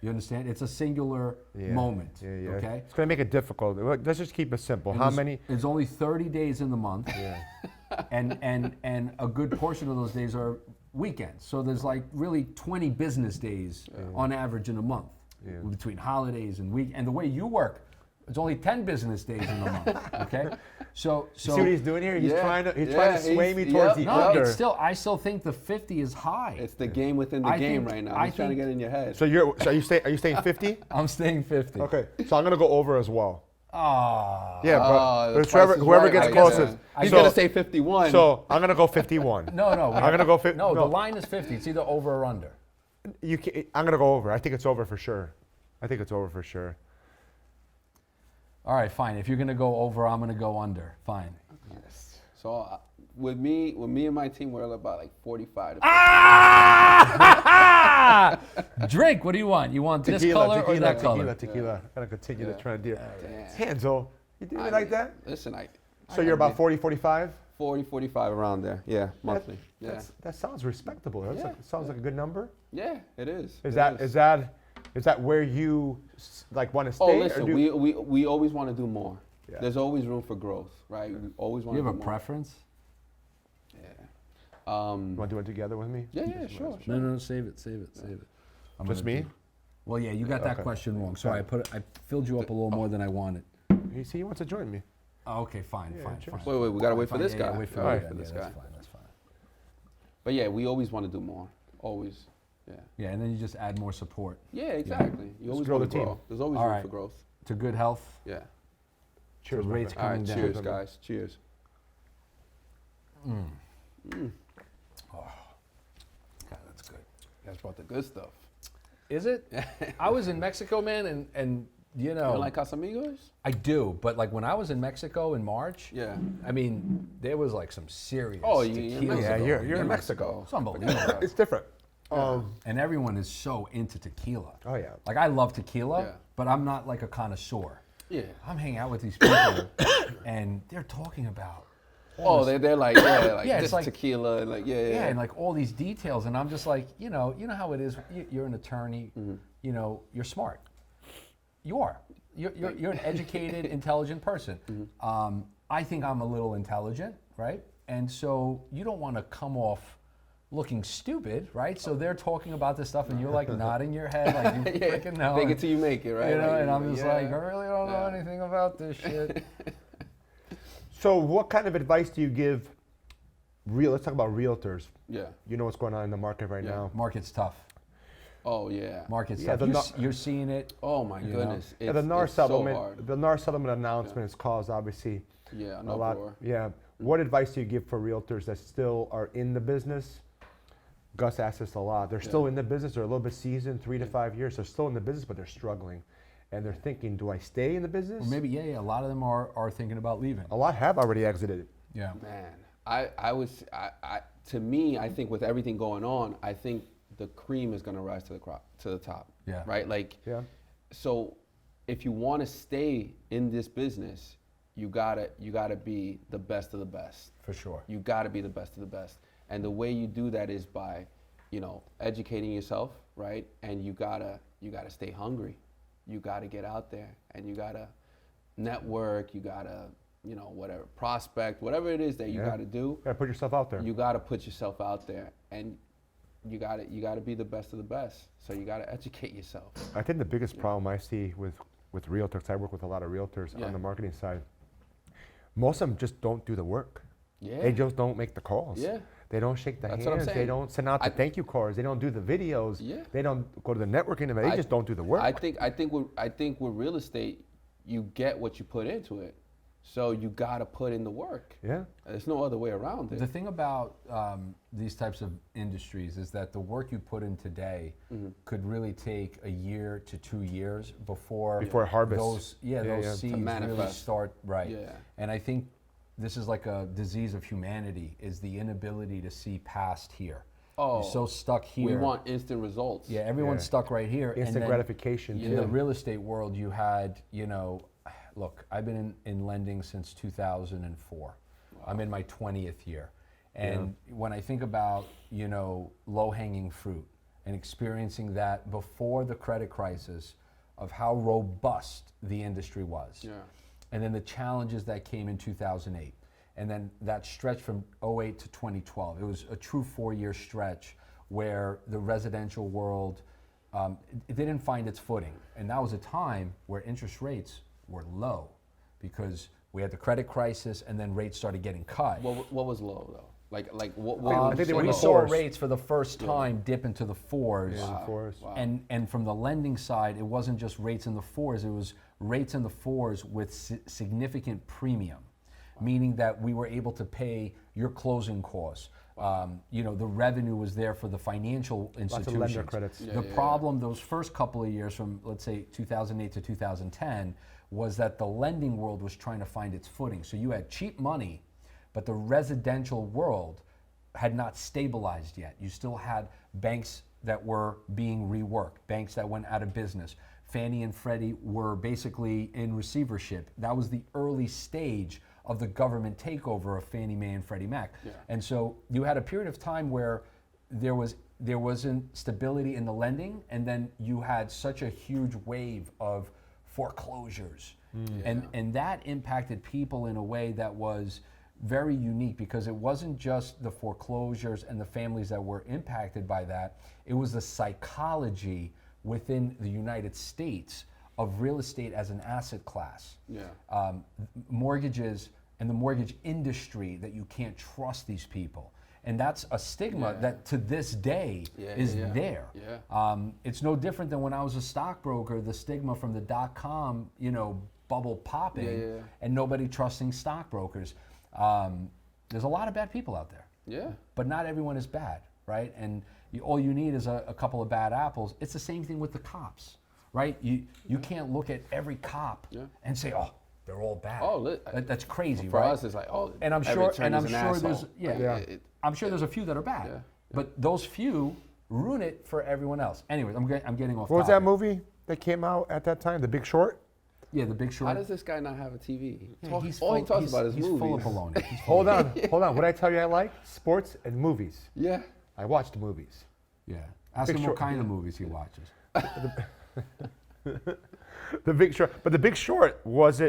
You understand? It's a singular moment. Yeah, yeah. Okay. It's going to make it difficult. Let's just keep it simple. And How there's- many? There's only 30 days in the month, Yeah. and a good portion of those days are weekends. So there's like really 20 business days on average in a month, Yeah. between holidays and week. And the way you work, it's only 10 business days in a month. Okay. So See what he's doing here? He's Yeah, trying to yeah, sway me he's- towards yep. the no, under. I still think the 50 is high. It's the game within the I game think- right now. I He's trying to think- get in your head. So are you staying 50? I'm staying 50. Okay. So I'm going to go over as well. Ah. Yeah, Oh, but the it's whoever, price is whoever right, gets I guess. closest. He's So- going to say 51. So I'm going to go 51. No. I'm going to go 50. No, the line is 50. It's either over or under. I'm going to go over. I think it's over for sure. All right, fine. If you're going to go over, I'm going to go under. Fine. Yes. So with me and my team, we're about like 45 to 50. Ah! Drink. What do you want? You want this color or that color? Tequila. I'm going to continue to try and do it. Damn. Hanzel, you do I it like mean, that? Listen, So you're about 40, 45? 40, 45 around there. Yeah, monthly. Yeah. That sounds respectable. Yeah. Sounds like a good number. Yeah, it is. Is It that where you want to stay? Oh, or listen, do- we always want to do more. Yeah. There's always room for growth, right? We always want You to have do a more. preference? Yeah. You want to do it together with me? Yeah, sure. No, save it. I'm Just gonna me? do- Well, yeah, you got that Okay. question wrong. Sorry, I filled you up a little more than I wanted. You see, he wants to join me. Oh, okay, fine. cheers. Wait, we gotta wait for Fine, this yeah, guy. Yeah, wait for, Gotta yeah, wait for yeah, this that's guy. fine. That's fine. But yeah, we always want to do more. Always. Yeah. Yeah, and then you just add more support Yeah, exactly. You always grow want the to team. grow. There's always All room right. for growth. to good health. Yeah. Cheers, The my rates friend. All coming right, down. cheers, guys. Cheers. God, that's good. You guys brought the good stuff. Is it? I was in Mexico, man, and you know, You don't like Casamigos? I do, but like when I was in Mexico in March, Yeah. I mean, there was like some serious Oh, you're in tequila. Mexico. Yeah, you're in Mexico. It's unbelievable. It's different. And everyone is so into tequila. Oh, yeah. Like I love tequila, Yeah. but I'm not like a connoisseur. Yeah. I'm hanging out with these people, and they're talking about Oh, they're like, yeah, like Yeah, it's this like- tequila and like, yeah. and like all these details, and I'm just like, you know how it is. You're an attorney, you know, you're smart. You are. You're an educated, intelligent person. I think I'm a little intelligent, right? And so you don't want to come off looking stupid, right? So they're talking about this stuff, and you're like nodding your head, like you Yeah. freaking know. Fake and- it till you make it, right? You know, Like, and I'm just yeah. like, I really don't know anything about this shit. So what kind of advice do you give let's talk about realtors. Yeah. You know what's going on in the market right Yeah. now. Market's tough. Oh yeah. Market's Yeah, tough. You're seeing it. Oh my You know? goodness. Yeah, the NAR it's so settlement, hard. the NAR settlement announcement has caused obviously Yeah, an a lot. uproar. Yeah. What advice do you give for realtors that still are in the business? Gus asks us a lot. They're still in the business. They're a little bit seasoned, 3 to 5 years. They're still in the business, but they're struggling, and they're thinking, do I stay in the business? Or maybe, yeah. A lot of them are thinking about leaving. A lot have already exited. Yeah. Man, to me, I think with everything going on, I think the cream is going to rise to the top. Yeah. Right. Like. Yeah. So, if you want to stay in this business, you gotta be the best of the best. For sure. You gotta be the best of the best, and the way you do that is by, educating yourself, right? And you gotta stay hungry. You gotta get out there, and you gotta network. You gotta, whatever, prospect, whatever it is that you gotta do. Yeah, put yourself out there. You gotta put yourself out there, and you gotta be the best of the best. So you gotta educate yourself. I think the biggest problem I see with realtors, I work with a lot of realtors on the marketing side, most of them just don't do the work. Yeah. They just don't make the calls. Yeah. They don't shake the That's what I'm hands. They saying. don't send out the thank you cards. They don't do the videos. Yeah. They don't go to the networking event. They just don't do the work. I think with real estate, you get what you put into it. So you gotta put in the work. Yeah. There's no other way around it. The thing about these types of industries is that the work you put in today could really take a year to 2 years before harvest. Those seeds really manifest. start right. Yeah. And I think this is like a disease of humanity: is the inability to see past here. Oh, You're so stuck here. we want instant results. Yeah, everyone's stuck right here. Instant and then gratification, In the too. real estate world, you had, look, I've been in lending since 2004. Wow. I'm in my 20th year. And when I think about, low-hanging fruit and experiencing that before the credit crisis of how robust the industry was. Yeah. And then the challenges that came in 2008. And then that stretch from 08 to 2012. It was a true 4-year stretch where the residential world, it didn't find its footing. And that was a time where interest rates were low because we had the credit crisis and then rates started getting cut. What was low though? Like what? I think they were in We the saw fours. rates for the first time dip into the fours. Yeah, the fours. Wow. And from the lending side, it wasn't just rates in the fours, it was rates in the fours with significant premium, meaning that we were able to pay your closing costs. The revenue was there for the financial institutions. Lots of lender credits. The problem those first couple of years from, let's say, 2008 to 2010 was that the lending world was trying to find its footing. So you had cheap money, but the residential world had not stabilized yet. You still had banks that were being reworked, banks that went out of business. Fannie and Freddie were basically in receivership. That was the early stage of the government takeover of Fannie Mae and Freddie Mac. Yeah. And so you had a period of time where there wasn't stability in the lending, and then you had such a huge wave of foreclosures. And that impacted people in a way that was very unique because it wasn't just the foreclosures and the families that were impacted by that, it was the psychology within the United States of real estate as an asset class. Yeah. Mortgages and the mortgage industry, that you can't trust these people. And that's a stigma that to this day is there. Yeah. It's no different than when I was a stockbroker, the stigma from the .com, bubble popping and nobody trusting stockbrokers. There's a lot of bad people out there. Yeah. But not everyone is bad, right? And all you need is a couple of bad apples. It's the same thing with the cops, right? You can't look at every cop and say, oh, they're all bad. Oh, that's crazy, for right? us, it's like, oh, and I'm every sure, attorney's and I'm an sure asshole. there's I'm sure there's a few that are bad, but those few ruin it for everyone else. Anyways, I'm getting off. What was that topic. movie that came out at that time? The Big Short? Yeah, The Big Short. How does this guy not have a TV? Yeah, he's all he full- talks about is he's movies. full of baloney. He's full Hold on. What did I tell you I like? Sports and movies. Yeah. I watched movies. Yeah. Ask Big him Short. what kind of movies he watches. The Big Short. But The Big Short was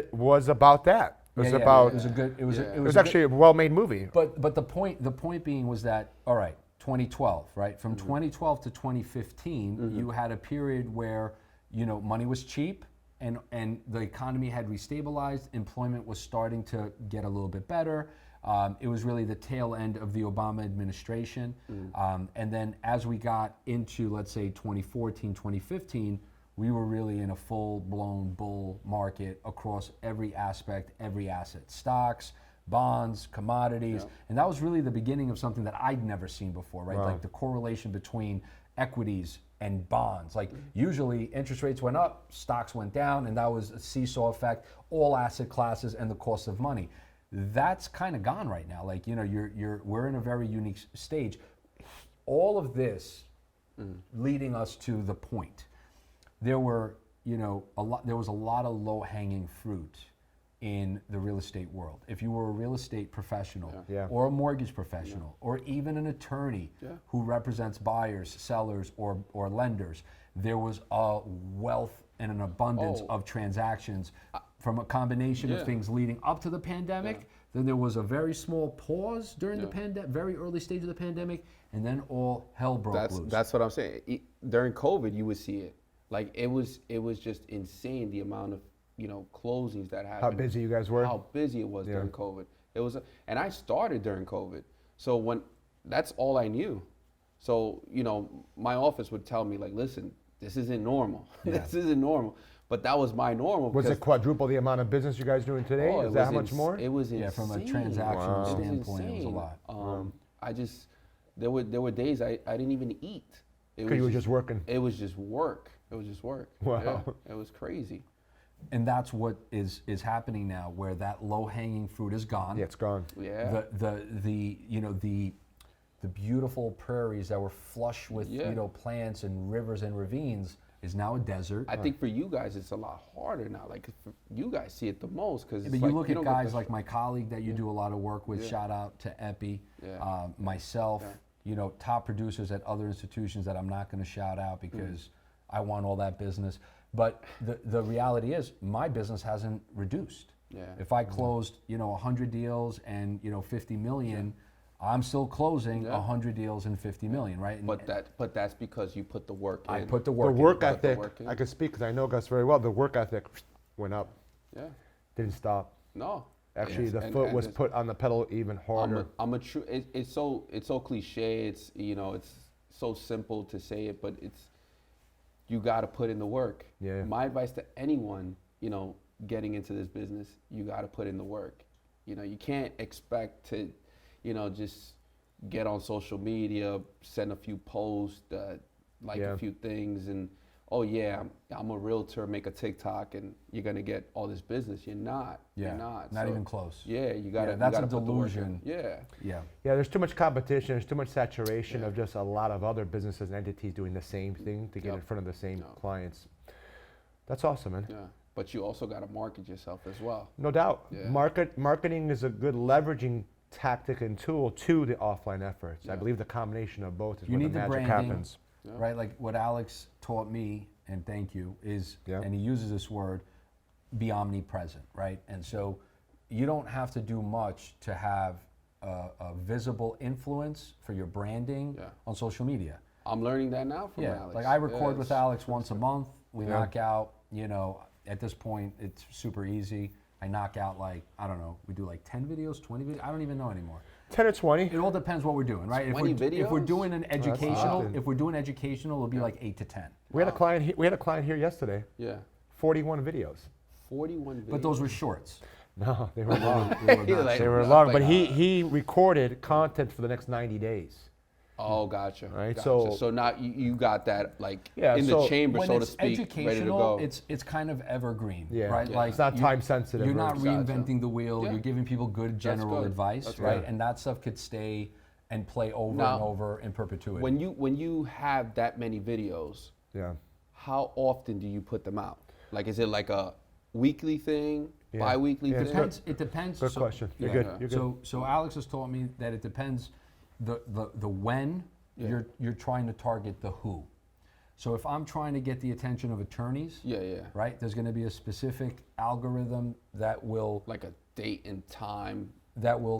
about that. It was about. It was a good. It was. Yeah. A, It was actually a well-made movie. But the point being was that, all right, 2012, right? From 2012 to 2015, you had a period where money was cheap and the economy had restabilized. Employment was starting to get a little bit better. It was really the tail end of the Obama administration. And then as we got into, let's say, 2014, 2015, we were really in a full-blown bull market across every aspect, every asset. Stocks, bonds, commodities. And that was really the beginning of something that I'd never seen before, right? Wow. Like the correlation between equities and bonds. Like usually interest rates went up, stocks went down, and that was a seesaw effect, all asset classes and the cost of money. That's kind of gone right now. Like, you know, we're in a very unique stage. All of this leading us to the point. There were, you know, there was a lot of low-hanging fruit in the real estate world. If you were a real estate professional or a mortgage professional or even an attorney who represents buyers, sellers, or lenders, there was a wealth and an abundance of transactions from a combination of things leading up to the pandemic. Then there was a very small pause during the pandemic, very early stage of the pandemic, and then all hell broke loose. That's what I'm saying. During COVID, you would see it. Like it was just insane the amount of, you know, closings that happened. How busy you guys were? How busy it was during COVID. It was, and I started during COVID. So that's all I knew. So, you know, my office would tell me like, listen, this isn't normal. This isn't normal. But that was my normal. Was it quadruple the amount of business you guys doing today? Is that how much more? It was insane. Yeah, from a transactional standpoint, it was a lot. There were days I didn't even eat. Because you were just working. It was just work. It was just work. Wow. Yeah, it was crazy. And that's what is happening now, where that low-hanging fruit is gone. Yeah, it's gone. Yeah. The beautiful prairies that were flush with you know, plants and rivers and ravines is now a desert. I think for you guys it's a lot harder now. Like you guys see it the most because. But you look at guys like my colleague that you do a lot of work with. Shout out to Epi, myself. You know, top producers at other institutions that I'm not going to shout out because I want all that business. But the reality is my business hasn't reduced. Yeah. If I closed, you know, 100 deals and, you know, 50 million, I'm still closing 100 deals and 50 million, right? And, but that's because you put the work in. I put the The work work in. ethic, I can speak because I know Gus very well, the work ethic went up. Yeah. Didn't stop. No. Actually, the foot was put on the pedal even harder. It's so cliche. It's, you know, it's so simple to say it, but you got to put in the work. Yeah. My advice to anyone, you know, getting into this business, you got to put in the work. You know, you can't expect to, you know, just get on social media, send a few posts, like a few things, and oh yeah, I'm a realtor, make a TikTok, and you're gonna get all this business. You're not. Yeah. You're not. Not So, even close. Yeah, you gotta. that's you gotta a put the work in. delusion. Yeah. Yeah. Yeah, there's too much competition, there's too much saturation of just a lot of other businesses and entities doing the same thing to get in front of the same clients. That's awesome, man. Yeah. But you also gotta market yourself as well. No doubt. Yeah. Marketing is a good leveraging tactic and tool to the offline efforts. I believe the combination of both is You where the need the magic branding, happens. right? Like what Alex taught me, and thank you, is, and he uses this word, be omnipresent, right? And so you don't have to do much to have a visible influence for your branding on social media. I'm learning that now from Alex. Like I record with Alex once a month. We knock out, you know, at this point it's super easy. I knock out like, I don't know, we do like 10 videos, 20 videos, I don't even know anymore. 10 or 20. It all depends what we're doing, right? If 20 we're videos? doing an educational, often. if we're doing educational, it'll be like 8 to 10. We had a client. We had a client here yesterday. Yeah. 41 videos. 41 videos. But those were shorts. No, they were long. You're like, They were long, but he recorded content for the next 90 days. Oh, gotcha. Right, Gotcha. so- So now you got that like Yeah, in so the chamber, When so to it's speak, ready to educational, go. it's kind of evergreen, Yeah. right? Yeah. Like It's not time sensitive You're or- not Gotcha. reinventing the wheel. Yeah. You're giving people good general good. advice, That's right? good. And that stuff could stay and play over Now, and over in perpetuity. when you have that many videos, Yeah. how often do you put them out? Like, is it like a weekly thing, Yeah. bi-weekly Yeah, thing? it's depends. It depends. Good question. You're yeah. good. You're good. So Alex has taught me that it depends the when you're trying to target the who. So if I'm trying to get the attention of attorneys, Yeah. right, there's going to be a specific algorithm that will Like a date and time.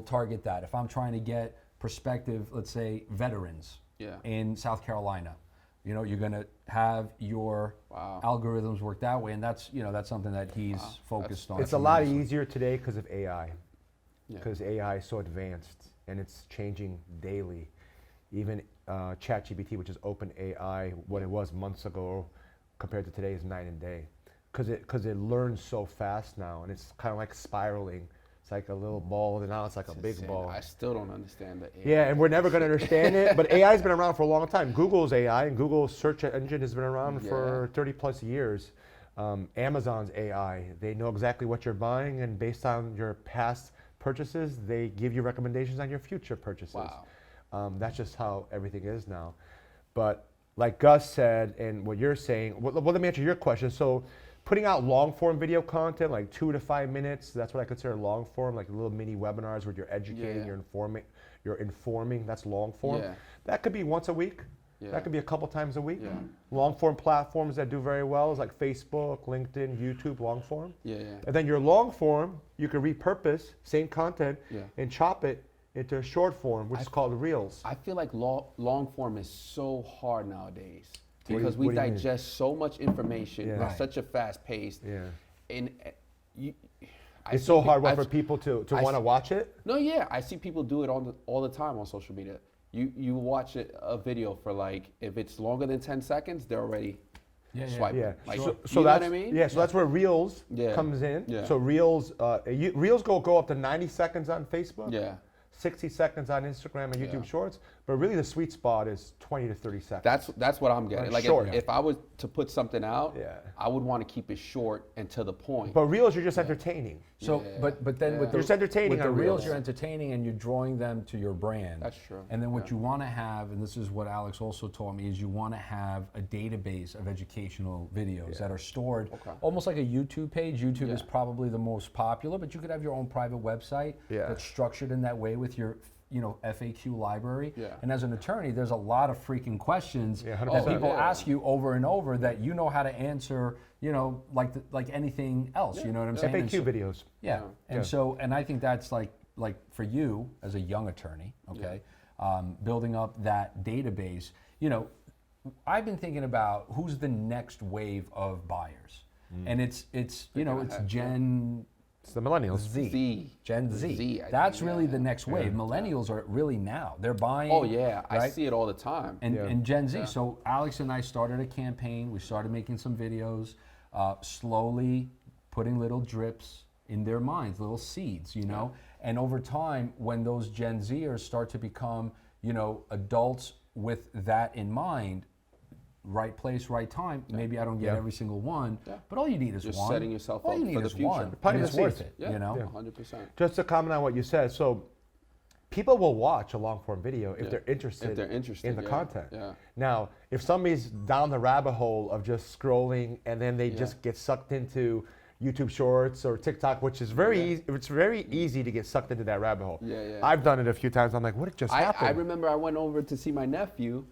target that. If I'm trying to get prospective, let's say veterans in South Carolina, you know, you're going to have your algorithms work that way, and that's something that he's focused on. It's a lot easier today because of AI. Yeah. because AI is so advanced and it's changing daily. Even ChatGPT, which is open AI, what it was months ago compared to today is night and day. Because it learns so fast now, and it's kind of like spiraling. It's like a little ball, and now it's like a big Insane. ball. I still don't understand the AI. Yeah, and we're never going to understand it, but AI has been around for a long time. Google's AI and Google's search engine has been around for 30 plus years. Amazon's AI, they know exactly what you're buying, and based on your past purchases, they give you recommendations on your future purchases. Wow. That's just how everything is now. But like Gus said, and what you're saying, well, let me answer your question. So putting out long form video content, like 2 to 5 minutes, that's what I consider long form, like little mini webinars where you're educating, you're informing, that's long form. Yeah. That could be once a week. Yeah. That could be a couple times a week. Yeah. Long form platforms that do very well is like Facebook, LinkedIn, YouTube, long form. Yeah. And then your long form, you can repurpose same content Yeah. and chop it into a short form, which is called Reels. I feel like long form is so hard nowadays because what we do you mean? digest so much information Yeah. at Right. such a fast pace. Yeah. And you, It's so hard I've- for people to I want to s- watch it. No, yeah, I see people do it all the time on social media. You watch a video for like, if it's longer than 10 seconds, they're already swiping. Yeah. Like, so you so know that's what I mean? yeah. So that's where Reels Yeah. comes in. Yeah. So Reels, Reels go up to 90 seconds on Facebook. Yeah. 60 seconds on Instagram and YouTube Yeah. Shorts, but really the sweet spot is 20 to 30 seconds. That's what I'm getting. Like short. if I was to put something out, Yeah. I would want to keep it short and to the point. But Reels, you're just entertaining. So, Yeah. but then with Yeah. the, You're just entertaining with the on reels, Reels. you're entertaining and you're drawing them to your brand. That's true. And then what Yeah. you want to have, and this is what Alex also taught me, is you want to have a database of educational videos that are stored, Okay. almost like a YouTube page. YouTube is Yeah. probably the most popular, but you could have your own private website Yeah. that's structured in that way with your FAQ library. Yeah. And as an attorney, there's a lot of freaking questions Yeah, that 100%. people Yeah. ask you over and over that you know how to answer, like anything else. You know what I'm saying? And FAQ so- videos. yeah, Yeah. and Yeah. so, and I think that's like for you as a young attorney, okay, building up that database. I've been thinking about who's the next wave of buyers, and it's it's gonna have, Gen It's the millennials. Z, Gen Z. Z, I That's think, really yeah. the next wave. Millennials are really now. They're buying. Oh yeah, I right? see it all the time. And Gen Z. So Alex and I started a campaign. We started making some videos, slowly putting little drips in their minds, little seeds, And over time, when those Gen Zers start to become, adults with that in mind, right place, right time. Maybe I don't get Yeah. every single one, Yeah. but all you need is Just one. setting yourself all up you need for the is future. one, Planting and the it's worth seeds. it. Yeah, You know. 100%. Just to comment on what you said, so people will watch a long form video if Yeah. they're interested, If they're interested, in the yeah, content. yeah. Now, if somebody's down the rabbit hole of just scrolling and then they just get sucked into YouTube Shorts or TikTok, which is very easy, it's very easy to get sucked into that rabbit hole. Yeah, yeah. I've done it a few times. I'm like, what just happened? I remember I went over to see my nephew,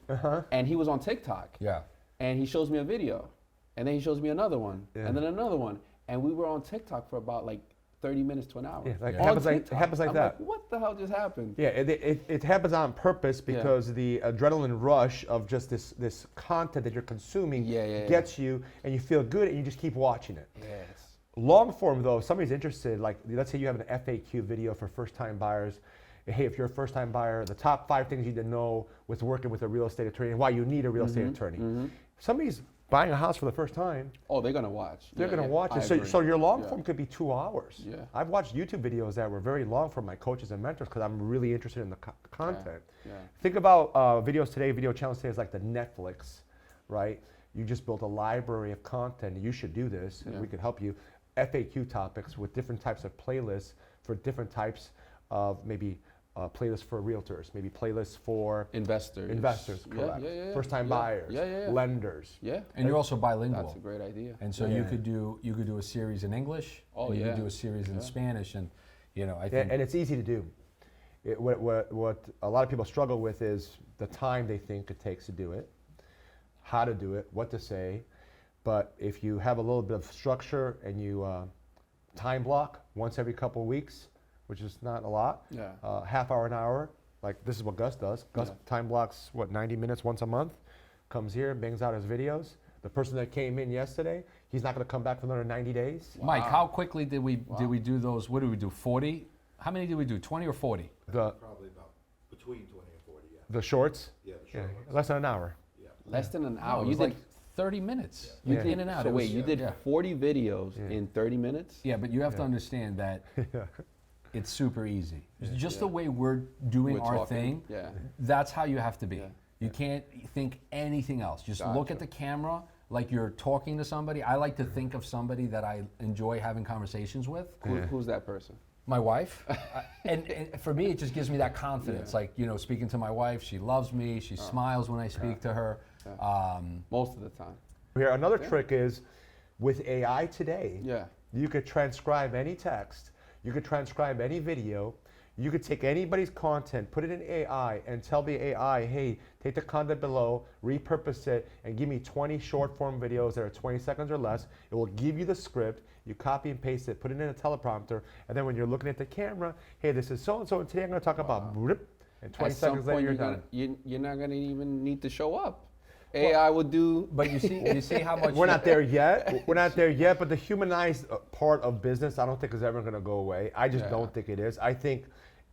and he was on TikTok. Yeah. And he shows me a video, and then he shows me another one, Yeah. and then another one, and we were on TikTok for about like 30 minutes to an hour. Yeah, like, it On happens like- it TikTok. happens like I'm that. What the hell just happened? Yeah, it happens on purpose because the adrenaline rush of just this content that you're consuming gets you, and you feel good, and you just keep watching it. Yes. Long form though, if somebody's interested, like let's say you have an FAQ video for first-time buyers. Hey, if you're a first-time buyer, the top 5 things you need to know with working with a real estate attorney and why you need a real estate attorney. If somebody's buying a house for the first time, Oh, they're gonna watch. they're Yeah, going to yeah, watch I it. So, agree. so your long Yeah. form could be 2 hours. Yeah. I've watched YouTube videos that were very long for my coaches and mentors because I'm really interested in the content. Yeah. Think about videos today, video channels today is like the Netflix, right? You just built a library of content. You should do this, and we could help you. FAQ topics with different types of playlists for different types of maybe playlists for realtors, maybe playlists for Investors. investors, Yeah, correct? yeah, yeah, First-time yeah. buyers, Yeah. lenders. Yeah. And you're also bilingual. That's a great idea. And so you could do a series in English. Oh, and you yeah. could do a series in Yeah. Spanish, and I Yeah, think and it's easy to do. What a lot of people struggle with is the time they think it takes to do it, how to do it, what to say. But if you have a little bit of structure and you time block once every couple of weeks, which is not a lot, Yeah. half hour, an hour, like this is what Gus does. Gus Yeah. time blocks, 90 minutes once a month, comes here, bangs out his videos. The person that came in yesterday, he's not going to come back for another 90 days. Mike, Wow. how quickly did we do those? What did we do? 40 How many did we do? 20 or 40? Probably about between 20 and 40, yeah. The shorts? Yeah, the short ones. Less than an hour. Yeah. Less than an No, hour. it You was did like 30 minutes. Yeah. You in and out. So It was- wait, you did yeah. 40 videos Yeah. in 30 minutes? Yeah, but you have to understand that it's super easy. Just the way we're doing We're our talking. thing, Yeah. that's how you have to be. Yeah. You can't think anything else. Just look Gotcha. at the camera like you're talking to somebody. I like to think of somebody that I enjoy having conversations with. Who's that person? My wife. And for me, it just gives me that confidence. Like, you know, speaking to my wife, she loves me. She smiles when I speak to her. Most of the time. Here, another trick is with AI today, Yeah. you could transcribe any text, you could transcribe any video, you could take anybody's content, put it in AI, and tell the AI, hey, take the content below, repurpose it, and give me 20 short form videos that are 20 seconds or less. It will give you the script, you copy and paste it, put it in a teleprompter, and then when you're looking at the camera, hey, this is so-and-so, and today I'm gonna talk about, and 20 At some seconds later, point, you're done. you're not gonna even need to show up. AI will do. But you see how much We're not there yet. We're not there yet, but the humanized part of business, I don't think is ever going to go away. I just Yeah. don't think it is. I think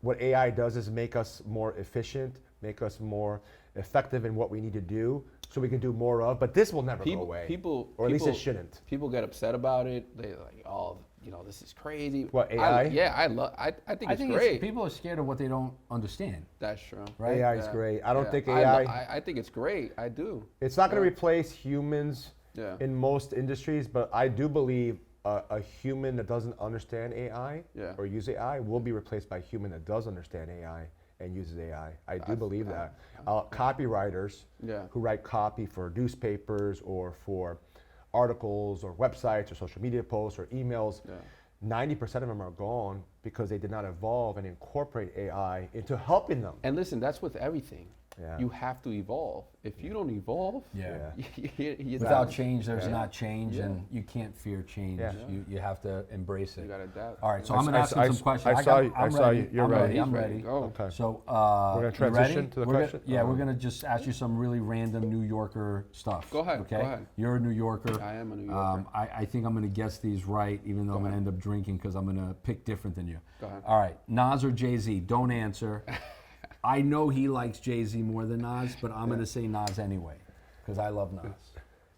what AI does is make us more efficient, make us more effective in what we need to do, so we can do more of. But this will never go away. Or at least it shouldn't. People get upset about it. They're like, oh, you know, this is crazy. What, AI? I think it's great. people are scared of what they don't understand. That's true. Right? AI is Yeah. great. I don't Yeah. think I AI. lo- I think it's great. I do. It's not going to Yeah. replace humans Yeah. in most industries, but I do believe a human that doesn't understand AI Yeah. or use AI will be replaced by a human that does understand AI and uses AI. I do believe that. Copywriters Yeah. who write copy for newspapers or for articles or websites or social media posts or emails, Yeah. 90% of them are gone because they did not evolve and incorporate AI into helping them. And listen, that's with everything. Yeah. You have to evolve. If you don't evolve, Yeah. you're Without not- change, there's Yeah. not change, Yeah. and you can't fear change. Yeah. You have to embrace it. You gotta adapt. All right, so I I'm going to s- ask I him s- some questions. I saw you- I'm I saw ready. you. You're I'm ready. ready. He's I'm ready. ready. Go. Okay. So We're gonna you ready? transition to the We're gonna- question? Yeah, we're going to just ask you some really random New Yorker stuff. Go ahead, Okay. go ahead. You're a New Yorker. I am a New Yorker. I think I'm going to guess these right, even though I'm going to ahead. end up drinking because I'm going to pick different than you. Go ahead. All right, Nas or Jay-Z? Don't answer. I know he likes Jay-Z more than Nas, but I'm going to say Nas anyway because I love Nas.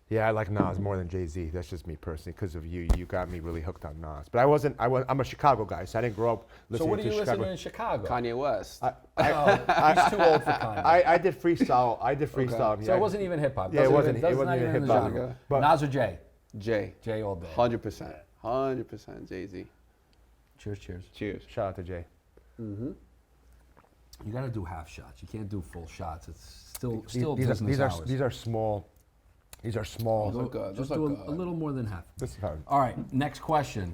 Yeah, I like Nas more than Jay-Z. That's just me personally. Because of you, you got me really hooked on Nas. But I'm a Chicago guy, so I didn't grow up So listening what are to you Chicago. listening to in Chicago? Kanye West. Oh, he's too old for Kanye. I did freestyle. I did freestyle. So it wasn't even hip hop. Yeah, it wasn't even in the hip-hop. genre. But- Nas or Jay? Jay. Jay all day. 100%. 100% Jay-Z. Cheers, cheers. Cheers. Shout out to Jay. You got to do half shots. You can't do full shots. It's still These business hours. these are small. These are small. Those are good. Just Those are do good. a little more than half. This is hard. All right, next question.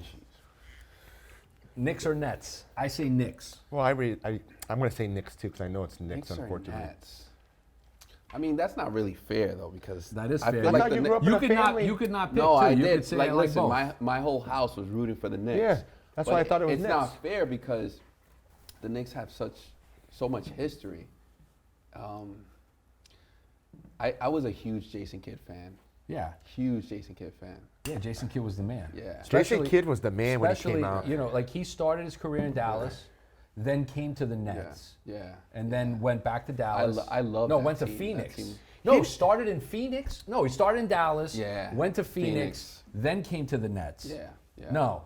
Knicks or Nets? I say Knicks. Well, I'm going to say Knicks too because I know it's Knicks, Knicks or unfortunately. Nets? I mean, that's not really fair though, because That is I fair. feel I like thought the you Knicks- grew up in You a could not. family. You could not pick No, two. I You did. could say Like, I like listen, both. my whole house was rooting for the Knicks. Yeah, that's why I But thought it was it's Knicks. not fair because the Knicks have so much history. I was a huge Jason Kidd fan. Yeah, Huge Jason Kidd fan. yeah. Jason Kidd was the man. Yeah. Jason Especially- Kidd was the man when he Especially, came out. you know, like he started his career in Dallas, then came to the Nets, Yeah. and then went back to Dallas. I love No, that went to team. That Phoenix. team. No, started in Phoenix. No, he started in Dallas. Yeah. Went to Phoenix, Phoenix. then came to the Nets. Yeah. Yeah. No,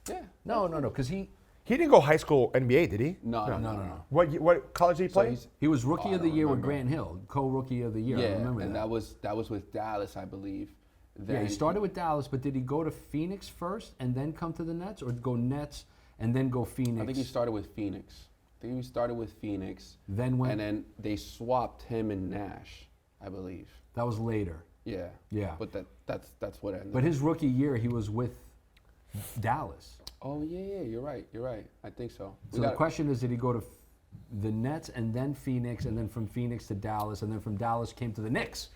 Yeah. no, because he He didn't go high school NBA, did he? No. What college did he play? he's- was rookie Oh, I of the don't year with remember. Grant Hill, co-rookie of the year. I Yeah, remember and that. that was with Dallas, I believe. Then Yeah, he started with Dallas, but did he go to Phoenix first and then come to the Nets, or go Nets and then go Phoenix? I think he started with Phoenix. Then went. And then they swapped him and Nash, I believe. That was later. Yeah. Yeah. But that's what ended. But his rookie year, he was with Dallas. Oh yeah, you're right. I think so. So the question is, did he go to the Nets and then Phoenix, and then from Phoenix to Dallas, and then from Dallas came to the Knicks?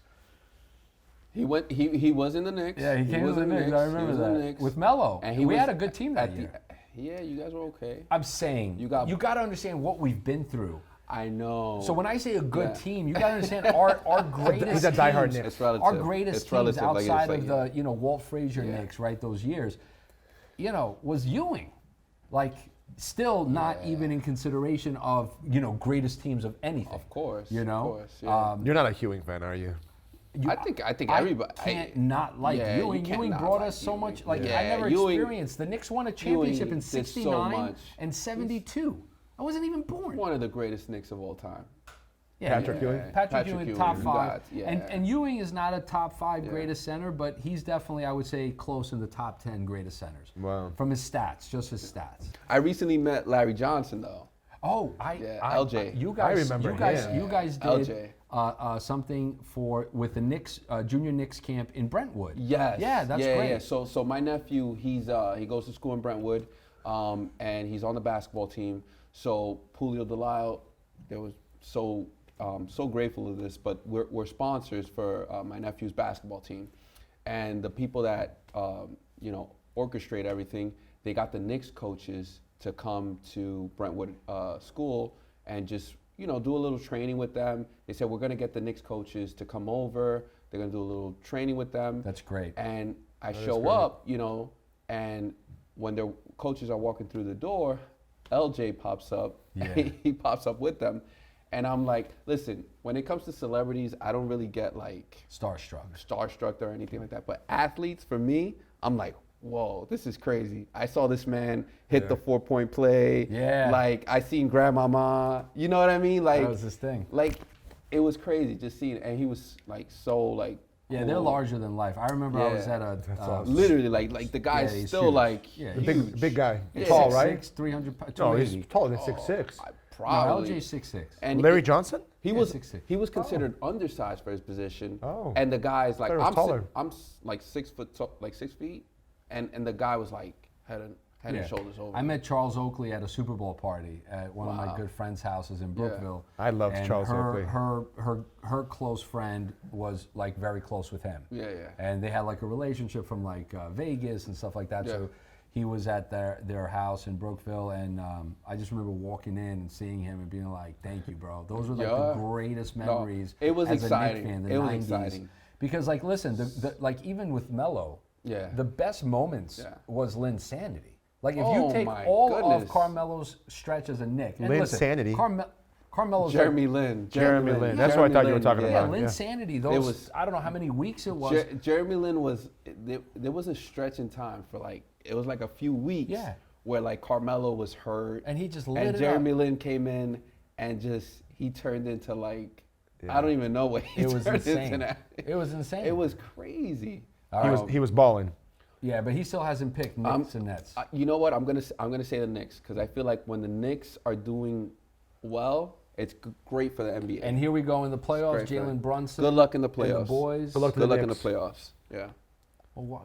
He went. He was in the Knicks. Yeah, he came was to the in Knicks. I He remember was in the that Knicks. with Melo. And we was had a good team that at year. Yeah, you guys were okay. I'm saying You got- to understand what we've been through. I know. So when I say a good Yeah. team, you got to understand our greatest He's a diehard teams, Knicks. It's relative. our greatest It's teams relative, like, it's outside like, of yeah. the Walt Frazier Yeah. Knicks, right? Those years, was Ewing. Like still not Yeah. even in consideration of, greatest teams of anything. Of course. You know? Of course, yeah. You're not a Ewing fan, are you? I think everybody. Can't not like yeah, you Ewing. can't Ewing not brought like us so Ewing. much. Like Yeah, I never Ewing- experienced. The Knicks won a championship in did so '69 much. and '72. I wasn't even born. One of the greatest Knicks of all time. Yeah, Patrick Ewing? Patrick Ewing, top you 5. got- yeah. And Ewing is not a top 5 Yeah. greatest center, but he's definitely, I would say, close in the top 10 greatest centers. Wow. From his stats, just his stats. I recently met Larry Johnson though. Oh, LJ. You guys, I remember you guys, him. you guys did LJ. something with the Knicks, junior Knicks camp in Brentwood. Yes. Yeah, that's great. Yeah. So my nephew, he goes to school in Brentwood, and he's on the basketball team. So Puleo Delisle, there was so grateful of this, but we're sponsors for my nephew's basketball team, and the people that orchestrate everything, they got the Knicks coaches to come to Brentwood school and just do a little training with them. They said we're gonna get the Knicks coaches to come over. They're gonna do a little training with them. That's great. And I That is show great. up, and when their coaches are walking through the door, LJ pops up. Yeah. He pops up with them. And I'm like, listen, when it comes to celebrities, I don't really get like Starstruck. starstruck or anything like that. But athletes, for me, I'm like, whoa, this is crazy. I saw this man hit the 4-point play. Yeah. Like, I seen grandmama. You know what I mean? Like, That was his thing. Like, it was crazy just seeing it. And he was like so like Yeah, they're cool. larger than life. I remember I was Yeah. at a That's awesome. Literally, like the guy's he's still huge. like Yeah, The huge. big guy. Yeah. Tall, 6'6", right? 300 pounds, No, he's 280. taller than 6'6". I No, probably. LJ's 6'6". And Larry it- Johnson? He Yeah, was 6'6". he was considered undersized for his position. Oh. And the guy's like I thought he was taller. like 6 foot like 6 feet, and the guy was like head and Yeah. shoulders over. I met Charles Oakley at a Super Bowl party at one of my Wow. good friends' houses in Brookville. I loved And Charles her, Oakley. Her close friend was like very close with him. Yeah. And they had like a relationship from like Vegas and stuff like that. Yeah. So he was at their house in Brookville, and I just remember walking in and seeing him and being like, "Thank you, bro. Those were like Yeah. the greatest memories." it was as exciting. A Knicks fan, the It was 90s. exciting. Because like, listen, like even with Melo, Yeah. the best moments Yeah. was Linsanity. Like if Oh, you take my all goodness. of Carmelo's stretch as a Knick, and listen, Linsanity? Carmelo's Jeremy Lin. Jeremy Lin. That's what I thought you were talking yeah, about. Linsanity. It Those was- I don't know how many weeks it was. Jeremy Lin was there was a stretch in time for like it was like a few weeks Yeah. where like Carmelo was hurt And he just lit and it Jeremy up. Lin came in and just he turned into like Yeah. I don't even know what he It was turned insane. into. It was insane. It was crazy. He was balling. Yeah, but he still hasn't picked Knicks and Nets. You know what? I'm gonna say the Knicks because I feel like when the Knicks are doing well, it's great for the NBA. And here we go in the playoffs. Great for Jalen them. Brunson. Good luck in the and playoffs. the boys. Good luck to Good the luck in the Knicks. playoffs. Yeah. Oh, what?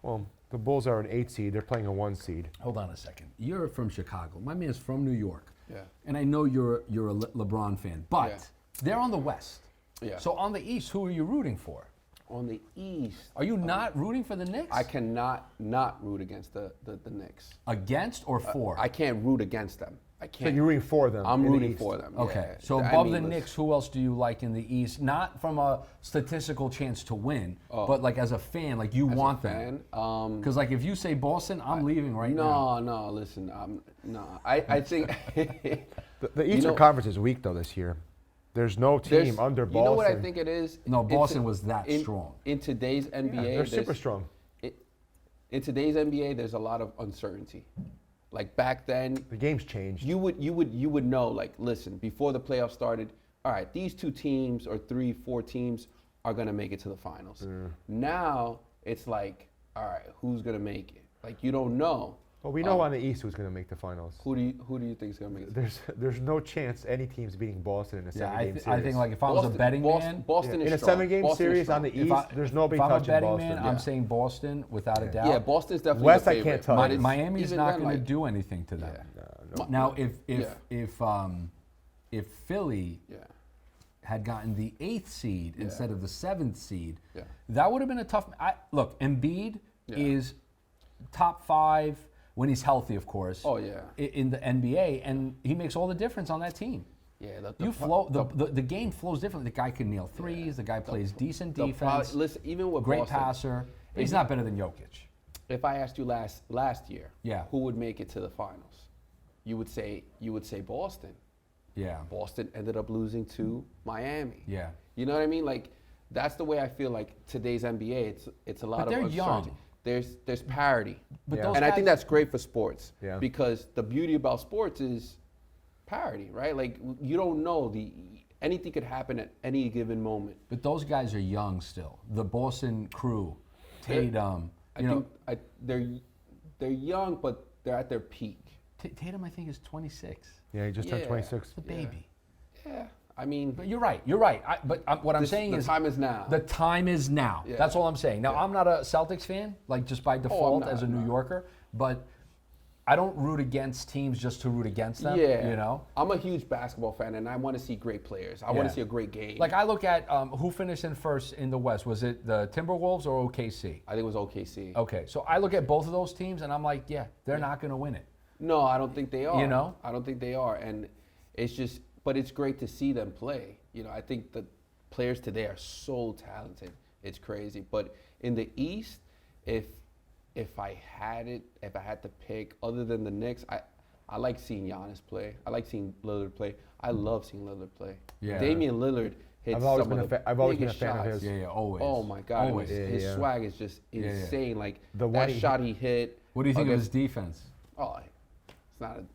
Well, the Bulls are an 8 seed. They're playing a 1 seed. Hold on a second. You're from Chicago. My man's from New York. Yeah. And I know you're a LeBron fan, but Yeah. they're on the West. Yeah. So on the East, who are you rooting for? On the East, Are you not rooting for the Knicks? I cannot not root against the Knicks. Against or for? I can't root against them. I So can't. you're rooting for them. I'm in the rooting East. for them. Okay, yeah. so I above mean, the listen, Knicks, who else do you like in the East? Not from a statistical chance to win, but like as a fan, like you as a want them. fan, Because like if you say Boston, I'm leaving right now. No. Listen, I think The You Eastern know- Conference is weak, though, this year. There's no team there's- under Boston. You know what I think it is? No, In Boston to- was that in- strong. In today's NBA, Yeah, they're super there's- strong. In today's NBA, there's a lot of uncertainty. Like back then, The game's changed. you would know, like, listen, before the playoffs started, all right, these 2 teams or 3, 4 teams are gonna make it to the finals. Now it's like, all right, who's gonna make it? Like, you don't know. Well, we know on the East who's going to make the finals. Who do you think is gonna make it? There's no chance any team's beating Boston in a Yeah, 7-game series. I think like if I was a betting man, Boston Yeah, is in a strong. 7-game Boston is series on strong. the East, there's nobody if I'm a touching betting Boston. man, Yeah. I'm saying Boston without a doubt. Yeah, Boston's definitely West, the I can't favorite. tell but you. it's- Miami's even not then, going to like, do anything to them. No. Now, Yeah. if Philly Yeah. had gotten the 8th seed instead of the 7th seed, Yeah. that would have been a tough. Look, Embiid Yeah. is top 5 when he's healthy, of course. Oh, yeah. In the NBA, and he makes all the difference on that team. Yeah, The game flows differently. The guy can nail threes. The guy plays decent defense. Listen, even with Great Boston, passer. He's not better than Jokic. if I asked you last year, Yeah. who would make it to the finals? you would say Boston. Yeah. Boston ended up losing to Miami. Yeah. You know what I mean? Like that's the way I feel like today's NBA. It's a lot But of they're uncertainty. young. There's parity. But Yeah. those And I guys, think that's great for sports. Yeah. Because the beauty about sports is parity, right? Like you don't know anything could happen at any given moment. But those guys are young still. The Boston crew, Tatum. I think they're young, but they're at their peak. Tatum, I think, is 26. Yeah, he just turned Yeah. 26. The baby. Yeah, I mean, But you're right. What I'm saying the is time is now. the time is now. Yeah. That's all I'm saying. Now, I'm not a Celtics fan, like just by default not, as a New no. Yorker, but I don't root against teams just to root against them. yeah, You know? I'm a huge basketball fan, and I want to see great players. I want Yeah. to see a great game. Like I look at who finished in first in the West. Was it the Timberwolves or OKC? I think it was OKC. Okay, so I look at both of those teams and I'm like, yeah, they're not going to win it. No, I don't think they are. You know? I don't think they are, and it's just. But it's great to see them play. You know, I think the players today are so talented. It's crazy. But in the East, if I had to pick, other than the Knicks, I like seeing Giannis play. I like seeing Lillard play. I love seeing Lillard play. Yeah. Damian Lillard hits I've always some been of a the fan- I've always been a biggest fan of shots. his. Yeah, always. Oh my God! Always. His Yeah. swag is just yeah. insane. Like The one that he shot he hit. What do you think of his against- defense? Oh, it's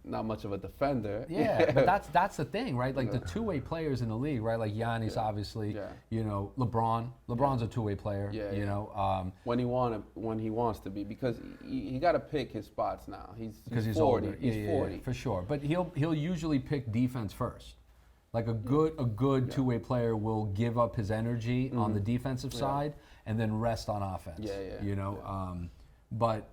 not much of a defender. Yeah, but that's the thing, right? Like the two-way players in the league, right? Like Giannis, obviously. Yeah. You know, LeBron. LeBron's a two-way player. Yeah, You yeah. know, when he wants to be, because he got to pick his spots now. because he's 40. older. He's yeah, 40. yeah, for sure. But he'll usually pick defense first. Like a good two-way player will give up his energy on the defensive side and then rest on offense. Yeah, yeah, You know, but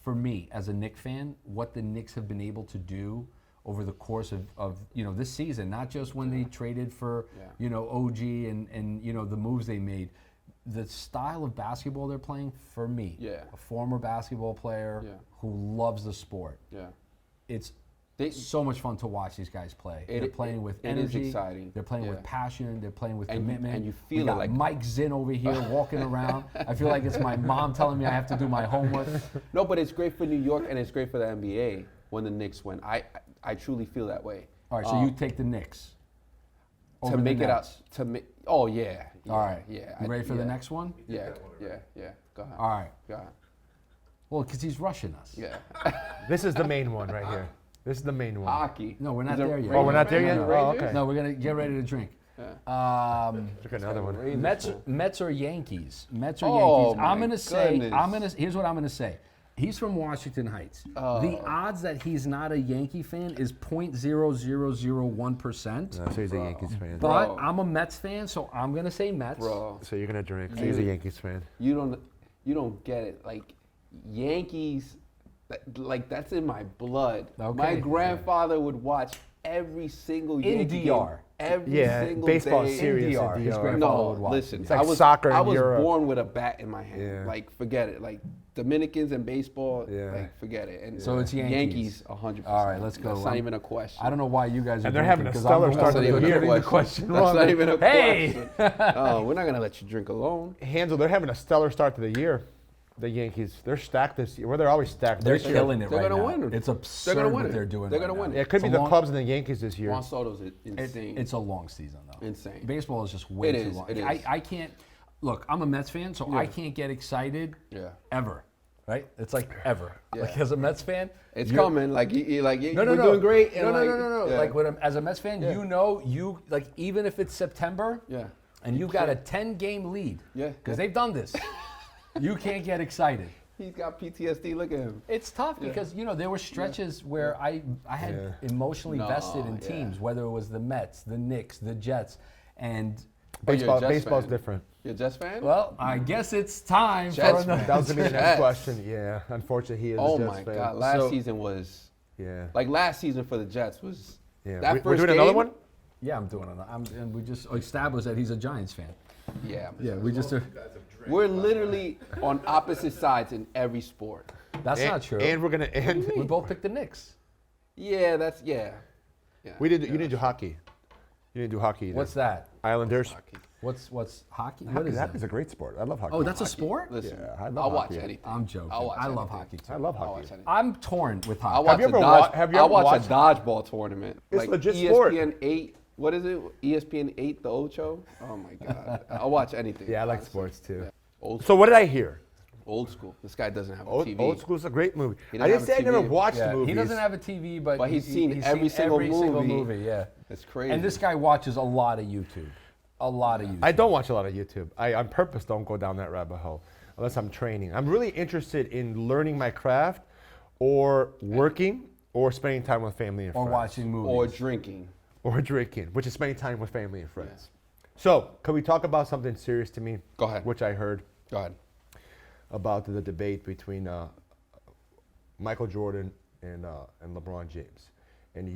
for me as a Knicks fan, what the Knicks have been able to do over the course of this season, not just when they traded for OG and the moves they made, the style of basketball they're playing, for me, Yeah. a former basketball player Yeah. who loves the sport, Yeah. it's They- so much fun to watch these guys play. They're playing with it is energy. exciting. They're playing with Yeah. passion. They're playing with And you- commitment. and you We feel it got like- Mike Zinn over here walking around. I feel like it's my mom telling me I have to do my homework. No, but it's great for New York and it's great for the NBA when the Knicks win. I truly feel that way. All right, so you take the Knicks To over the make it out Nets. to make. Oh yeah. All right. Yeah. You ready for the yeah, next one? Yeah. Yeah. Yeah. Go ahead. All right. Go ahead. Well, because he's rushing us. Yeah. This is the main one right here. This is the main one. Hockey. No, we're not Is it there yet. Rangers? Oh, we're not there yet? Rangers? Oh, okay. No, we're gonna get ready to drink. Look at another one. Rangers. Mets or Yankees? Mets or Oh, Yankees? I'm my gonna say. goodness. Here's what I'm gonna say. He's from Washington Heights. The odds that he's not a Yankee fan is 0.0001%. So he's a Yankees fan. But Bro. I'm a Mets fan, so I'm gonna say Mets. Bro, So you're gonna drink. So he's a Yankees fan. you don't get it. Like Yankees, like that's in my blood. Okay. My grandfather would watch every single In Yankee DR. game every Yeah, single baseball day. is serious in DR. His DR. grandfather No, would watch. listen. It's like I was soccer in I was Europe. born with a bat in my hand. Yeah. Like forget it. Like Dominicans and baseball. Yeah. Like forget it. And So it's Yankees. 100%. All right, let's go. That's not even a question. I don't know why you guys are And they're drinking, having a 'cause stellar I'm the start one to the that's year. getting the question That's wrong. not even a Hey! question. Oh, we're not gonna let you drink alone. Hanzel, they're having a stellar start to the year. The Yankees, they're stacked this year. Well, they're always stacked. They're this year. killing it They're right gonna now. win. It's They're absurd gonna win what it. they're doing They're right gonna win now. it. It could be It's a the long- Cubs and the Yankees this year. Juan Soto's insane. It's a long season, though. Insane. Baseball is just way It too is, long. it is. I can't. Look, I'm a Mets fan, so I can't get excited Yeah. ever. Right? It's like ever. Yeah. Like as a Mets fan, It's you're- coming. Like you No, we're no, no. doing great. And No, no, like, no, no, no. yeah. Like as a Mets fan, you know, like even if it's September, Yeah. and you got a 10-game lead, Yeah. because they've done this, you can't get excited. He's got PTSD. Look at him. It's tough because there were stretches where I had emotionally No, vested in yeah. teams, whether it was the Mets, the Knicks, the Jets, and you're a Jets Baseball's fan. different. You're a Jets fan? well, I guess it's time Jets for another. fan. That was gonna be the next Jets. question. Yeah, unfortunately, he is. Oh a Jets my fan. God! Last So- season was Yeah. like last season for the Jets was Yeah. that We're first doing another game- one. Yeah, I'm doing it. And we just established that he's a Giants fan. Yeah. Yeah, we just. We're literally on opposite sides in every sport. That's And- not true. And we're gonna end. We both picked the Knicks. Yeah, yeah. You didn't do hockey. You didn't do hockey either. What's that? Islanders? Hockey. What's hockey? What Hockey, is that? hockey's a great sport. I love hockey. Oh, that's a sport? Listen, Yeah, I love I'll watch hockey. anything. I'm joking. I'll watch I love anything. hockey too. I love I'll hockey. watch anything. I'm torn with I'll hockey. watch you the ever dodge. have you I'll ever watch watched- a dodgeball tournament. It's like legit sport. ESPN 8. What is it? ESPN 8, the Ocho. Oh my God. I'll watch anything. Yeah, I like honestly. sports too. Yeah. Old, So what did I hear? old school. This guy doesn't have a Old, TV. Old School's a great movie. He I doesn't didn't have say a I never TV. watched Yeah, the movies. he doesn't have a TV, but he's seen every single movie. Yeah, It's crazy. and this guy watches a lot of YouTube. A lot of YouTube. I don't watch a lot of YouTube. I on purpose don't go down that rabbit hole unless I'm training. I'm really interested in learning my craft or working or spending time with family and or friends. watching movies. or drinking. Or drinking, which is spending time with family and friends. So, can we talk about something serious to me? Go ahead. Which I heard Go ahead. about the debate between Michael Jordan and LeBron James. And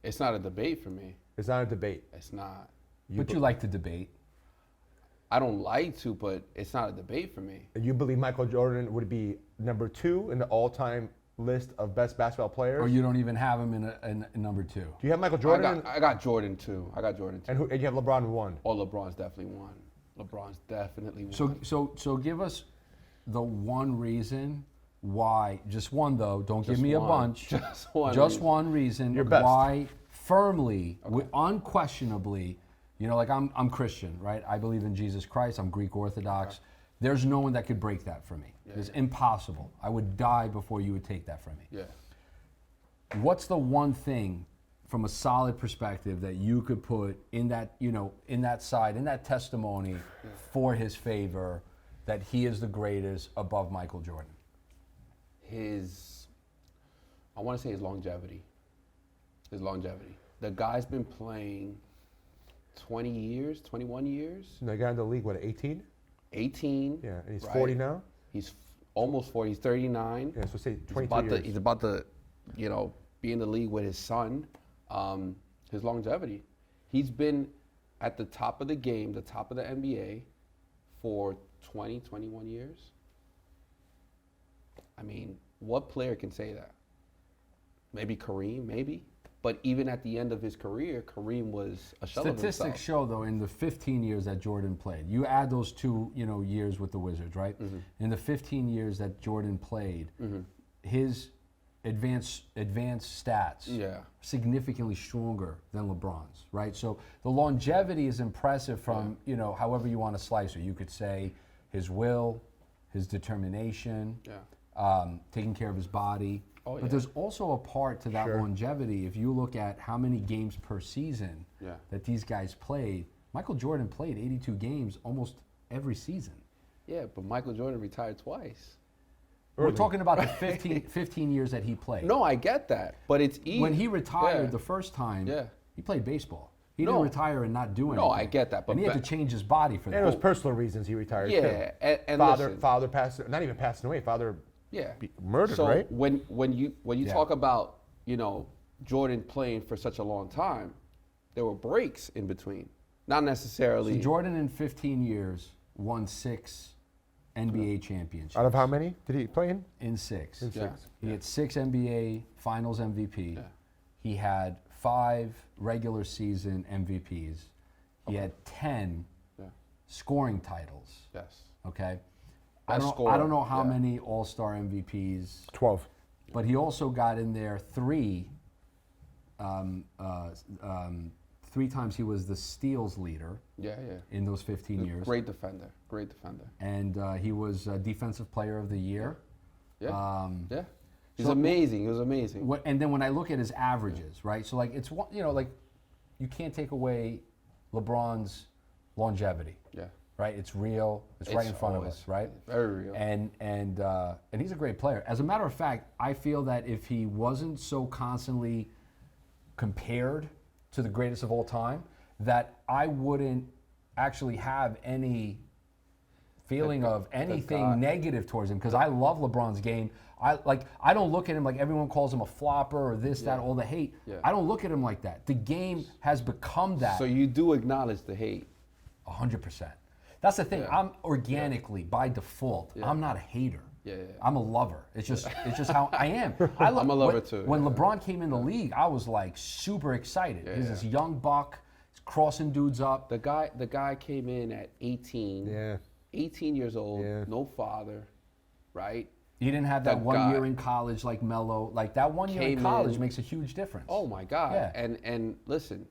It's not a debate for me. it's not a debate. It's not. But you like to debate. I don't like to, but it's not a debate for me. You believe Michael Jordan would be number 2 in the all-time list of best basketball players? Or you don't even have him in number 2. Do you have Michael Jordan? I got Jordan too. And you have LeBron 1. Oh, LeBron's definitely won. LeBron's definitely won. So give us the one reason why. Just one though. Don't give Just me a one. bunch. Just one Just reason. one reason Your best. why firmly, unquestionably. You know, like I'm Christian, right? I believe in Jesus Christ. I'm Greek Orthodox. There's no one that could break that for me. It's impossible. I would die before you would take that from me. Yeah. What's the one thing from a solid perspective that you could put in that, in that side, in that testimony for his favor that he is the greatest above Michael Jordan? I want to say his longevity. His longevity. The guy's been playing 20 years, 21 years, And the guy in the league, what, 18? 18. Yeah, and he's right? 40 now? He's almost 40. He's 39. Yeah, so say He's 22 about years. to, he's about to, be in the league with his son. His longevity. He's been at the top of the game, the top of the NBA for 20, 21 years. I mean, what player can say that? Maybe Kareem, maybe. But even at the end of his career, Kareem was a shell of himself. Statistics show, though, in the 15 years that Jordan played, you add those 2, years with the Wizards, right? Mm-hmm. In the 15 years that Jordan played, his advanced stats significantly stronger than LeBron's, right? So the longevity is impressive from, however you want to slice it. You could say his will, his determination, taking care of his body. Oh, but yeah. there's also a part to that longevity. If you look at how many games per season that these guys played, Michael Jordan played 82 games almost every season. Yeah, but Michael Jordan retired twice. We're talking about the 15 years that he played. No, I get that, but it's easy. When he retired the first time, he played baseball. He didn't retire and not do anything. No, I get that, but and he had to change his body for that. And it was personal reasons he retired too. Yeah, and father, listen, father passed, not even passing away, father yeah, murdered, so right? when you talk about Jordan playing for such a long time, there were breaks in between, not necessarily. So Jordan in 15 years won 6 NBA championships. Out of how many did he play in? In 6. In Yeah. 6. He had 6 NBA Finals MVP. Yeah. He had 5 regular season MVPs. He had 10 scoring titles. Yes. Okay. Best I scorer, don't know how yeah. many All-Star MVPs, 12. but he also got in there 3 times he was the steals leader Yeah, yeah. in those 15 years. Great defender. Great defender. And he was Defensive Player of the Year. Yeah. Yeah. He's so- amazing. He was amazing. And then when I look at his averages, right? So like it's like you can't take away LeBron's longevity, Yeah. right? It's real. It's right in front of us, right? Very real. And he's a great player. As a matter of fact, I feel that if he wasn't so constantly compared to the greatest of all time, that I wouldn't actually have any feeling of anything negative towards him, because I love LeBron's game. I don't look at him like everyone calls him a flopper or this, that, all the hate. Yeah. I don't look at him like that. The game has become that. So you do acknowledge the hate. 100%. That's the thing. Yeah. I'm organically, by default, I'm not a hater. Yeah, yeah. I'm a lover. It's just how I am. I'm a lover too, When yeah. LeBron came in the league, I was like super excited. He's this young buck. He's crossing dudes up. The guy came in at 18. Yeah. 18 years old, Yeah. no father, right? He didn't have that That 1 guy year in college like Melo. Like that 1 year in came college in- makes a huge difference. Oh my God. Yeah. And listen,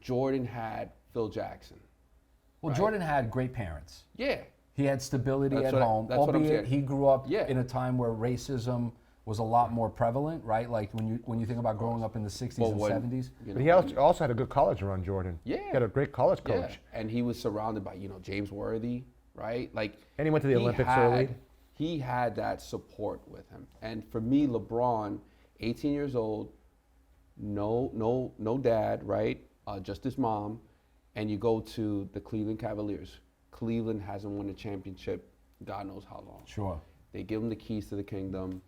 Jordan had Phil Jackson. Well, right. Jordan had great parents. Yeah. He had stability That's at what I- home, that's what I'm albeit saying. he grew up Yeah. in a time where racism was a lot more prevalent, right? Like when you think about growing up in the 60s Well, and when- 70s. you But know, he also had a good college run, Jordan. Yeah. He had a great college yeah. coach. And he was surrounded by, James Worthy, right? Like, And he went to the he Olympics had- early. He had that support with him. And for me, LeBron, 18 years old, no dad, right? Just his mom. And you go to the Cleveland Cavaliers. Cleveland hasn't won a championship, God knows how long. Sure. They give him the keys to the kingdom.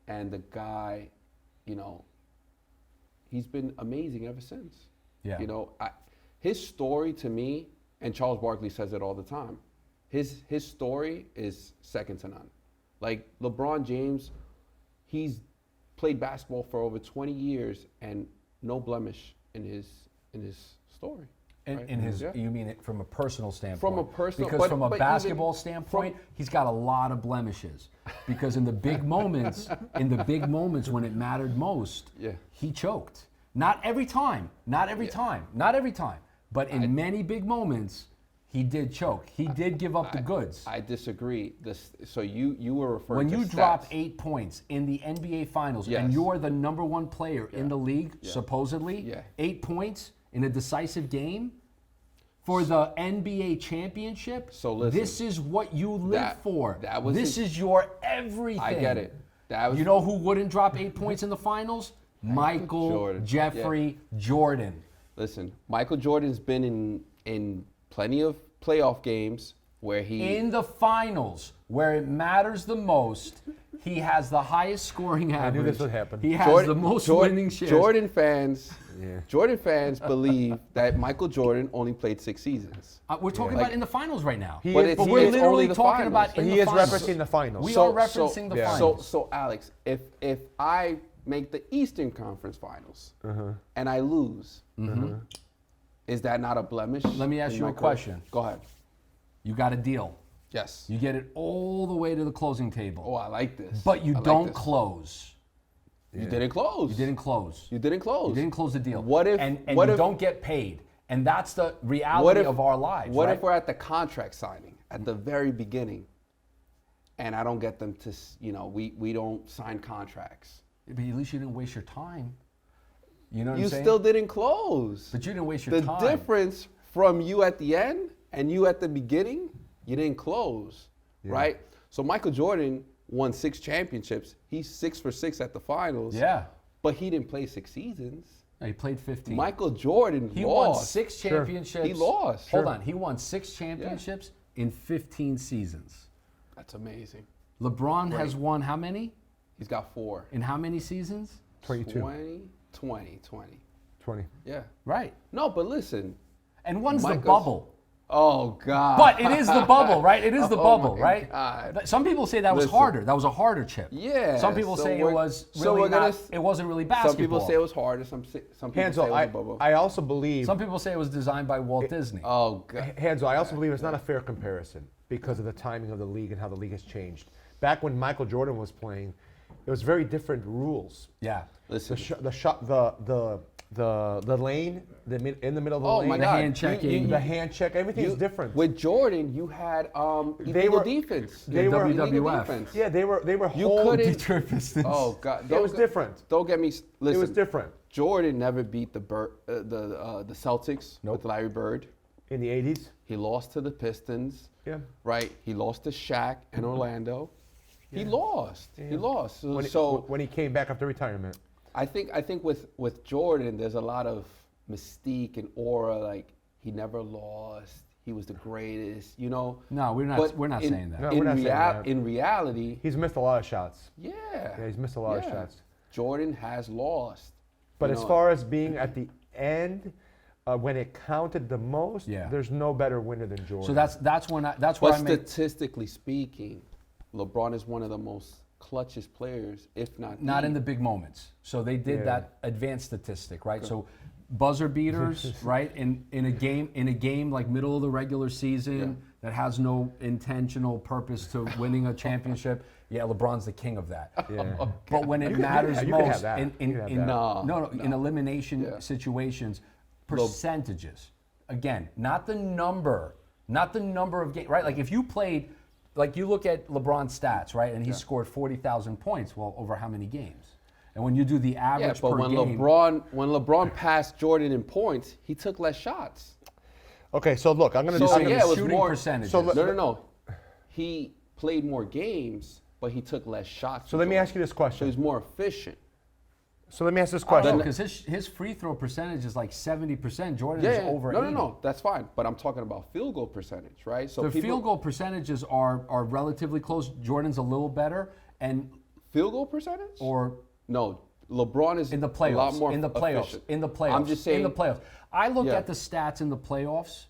And the guy, he's been amazing ever since. Yeah. His story to me, and Charles Barkley says it all the time, his story is second to none. Like LeBron James, he's played basketball for over 20 years and no blemish in his story. right? In his, Yeah. you mean it from a personal standpoint? From a personal- because but- from a but basketball even standpoint, he's got a lot of blemishes. Because in the big moments, when it mattered most, Yeah. he choked. Not every time, but in many big moments, he did choke. He did give up the goods. I disagree. So you were referring When to you stats. drop 8 points in the NBA Finals and Yes. you're the number 1 player in the league, supposedly, Yeah. 8 points in a decisive game for the NBA championship, So listen, this is what you live for. that was this his- is your everything. I get it. That was You know who wouldn't drop 8 points in the finals? Michael Jordan. Jeffrey Jordan. Listen, Michael Jordan's been in plenty of playoff games where he In the finals, where it matters the most, he has the highest scoring average. knew this would happen. He has the most winning shares. Jordan fans believe that Michael Jordan only played 6 seasons. We're talking Like- about in the finals right now. He But is- it's, But we're it's literally only the talking finals. about But in he the is finals. referencing the finals. We are referencing the finals. So Alex, if I make the Eastern Conference Finals and I lose, is that not a blemish? Let me ask in you my a career? question. Go ahead. You got a deal. Yes. You get it all the way to the closing table. Oh, I like this. But you I like don't this. close. You didn't close. You didn't close. You didn't close. You didn't close the deal. What if? And what you if, don't get paid. And that's the what reality if, of our lives. What right? if we're at the contract signing at the very beginning, and I don't get them to? We don't sign contracts. But at least you didn't waste your time. You know what You I'm saying? still didn't close. But you didn't waste your The time. difference from you at the end and you at the beginning, you didn't close, right? So Michael Jordan won 6 championships. He's 6 for 6 at the finals. Yeah. But he didn't play 6 seasons. No, he played 15. Michael Jordan He lost. won 6 championships. He lost. Hold Sure. on. He won 6 championships in 15 seasons. That's amazing. LeBron has won how many? He's got 4. In how many seasons? 22. 20. 20. Yeah. Right. No, but listen. And one's the Michael's- bubble. Oh, God. But it is the bubble, right? It is the Oh bubble, my right? God. Some people say that was Listen. harder. That was a harder chip. Yeah, Some people so say it we're- was so really we're gonna not. s- It wasn't really basketball. Some people say it was harder. Some people say it Hansel, was a bubble. I also believe, Some people say it was designed by Walt Disney. Oh, God. Hansel, I also believe it's not a fair comparison because of the timing of the league and how the league has changed. Back when Michael Jordan was playing, it was very different rules. Yeah. Listen. The shot, the lane, in the middle of the Oh lane. my The God! hand checking. The hand check, everything's different. With Jordan, you had They illegal were- defense. they were- Illegal WWF. defense. Yeah, they were You whole. couldn't- Detroit Pistons. Oh God! It was different. Don't get me. Listen, It was different Jordan never beat the Celtics Nope. with Larry Bird. in the 80s. He lost to the Pistons. Yeah. Right. He lost to Shaq in Orlando. He lost. He lost. So, When he came back after retirement. I think with Jordan, there's a lot of mystique and aura. Like he never lost. He was the greatest. No, we're not. But we're not saying that. No, we're not saying that. In reality, He's missed a lot of shots. yeah. Yeah, he's missed a lot of shots. Jordan has lost. But You as know, far as being at the end, when it counted the most, Yeah. there's no better winner than Jordan. So that's where but I make. statistically speaking, LeBron is one of the most clutchest players, if not Not in the big moments. So they did Yeah. that advanced statistic, right? So buzzer beaters, right? In a game like middle of the regular season that has no intentional purpose to winning a championship. Yeah, LeBron's the king of that. Yeah. But when it matters you can have most that. in You can have that. in elimination situations, percentages. Again, not the number of games, right? Like if you played, like you look at LeBron's stats, right? And he scored 40,000 points. Well, over how many games? And when you do the average but per when game, LeBron passed Jordan in points, he took less shots. Okay, so look, I'm gonna So do. yeah, it was shooting more percentages. So No. He played more games, but he took less shots. So let me ask you this So question. he's more efficient. So let me ask this no, question. because his free throw percentage is like 70%. Jordan is over 80. No, that's fine. But I'm talking about field goal percentage, right? So The field goal percentages are relatively close. Jordan's a little better, and field goal percentage? or No, LeBron is in the a playoffs. lot more in the playoffs. efficient. In the playoffs. I'm just saying. in the playoffs. I look Yeah. at the stats in the playoffs,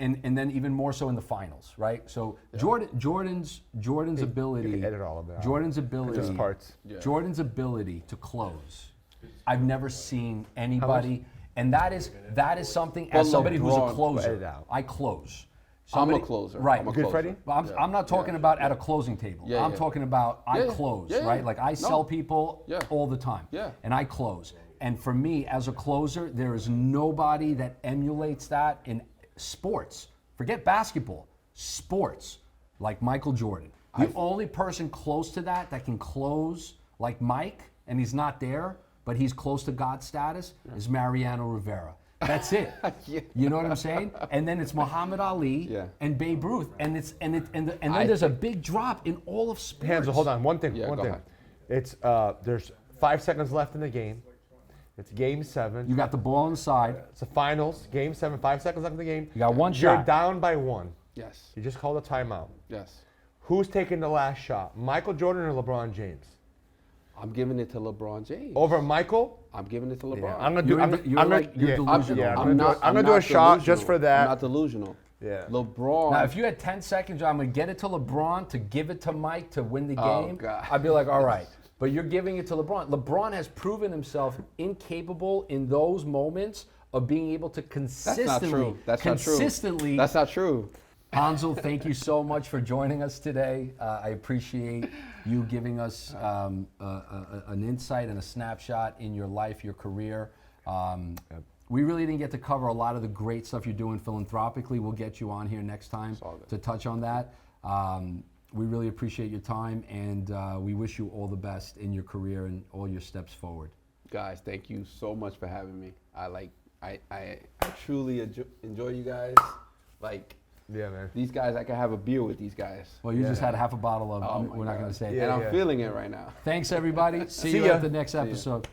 and then even more so in the finals, right? So Jordan's ability. edit all of that out. Jordan's ability. Just parts. Yeah. Jordan's ability to close. I've never seen anybody, and that is something. As somebody who's a LeBron- Edit closer, out. I close. I'm a closer. Right. I'm a Good, closer. Freddie? But I'm not talking about at a closing table. Yeah, I'm yeah. talking about I Yeah, yeah. close, Yeah, yeah. right? Like I No. sell people Yeah. all the time. Yeah. And I close. And for me, as a closer, there is nobody that emulates that in sports. Forget basketball. Sports. Like Michael Jordan. The only person close to that can close like Mike, and he's not there, but he's close to God status, is Mariano Rivera. That's it. Yeah. You know what I'm saying? And then it's Muhammad Ali Yeah. and Babe Ruth, and then there's a big drop in all of sports. Hanzel, hold on. One thing. Yeah, one go thing. ahead. It's there's 5 seconds left in the game. It's game 7. You got the ball inside. It's the finals. Game 7. 5 seconds left in the game. You got one You're shot. down by 1. Yes. You just called a timeout. Yes. Who's taking the last shot? Michael Jordan or LeBron James? I'm giving it to LeBron James. Over Michael? I'm giving it to LeBron. I'm gonna do. You're I'm, de- you're I'm like- gonna, you're yeah, delusional. Yeah, I'm not gonna do a shot just delusional. for that. I'm not delusional. Yeah. LeBron. Now, if you had 10 seconds, I'm going to get it to LeBron to give it to Mike to win the Oh, game, God. I'd be like, all right. But you're giving it to LeBron. LeBron has proven himself incapable in those moments of being able to That's consistently, not true. That's not true. consistently. That's not true. Hanzel, thank you so much for joining us today. I appreciate you giving us an insight and a snapshot in your life, your career. We really didn't get to cover a lot of the great stuff you're doing philanthropically. We'll get you on here next time all good. to touch on that. We really appreciate your time, and we wish you all the best in your career and all your steps forward. Guys, thank you so much for having me. I truly enjoy you guys. Like, Yeah, man. these guys, I can have a beer with these guys. Well, you just had half a bottle of, Oh my we're not going God. to say. Yeah, And I'm yeah. feeling it right now. Thanks, everybody. See you ya. at the next See ya. episode.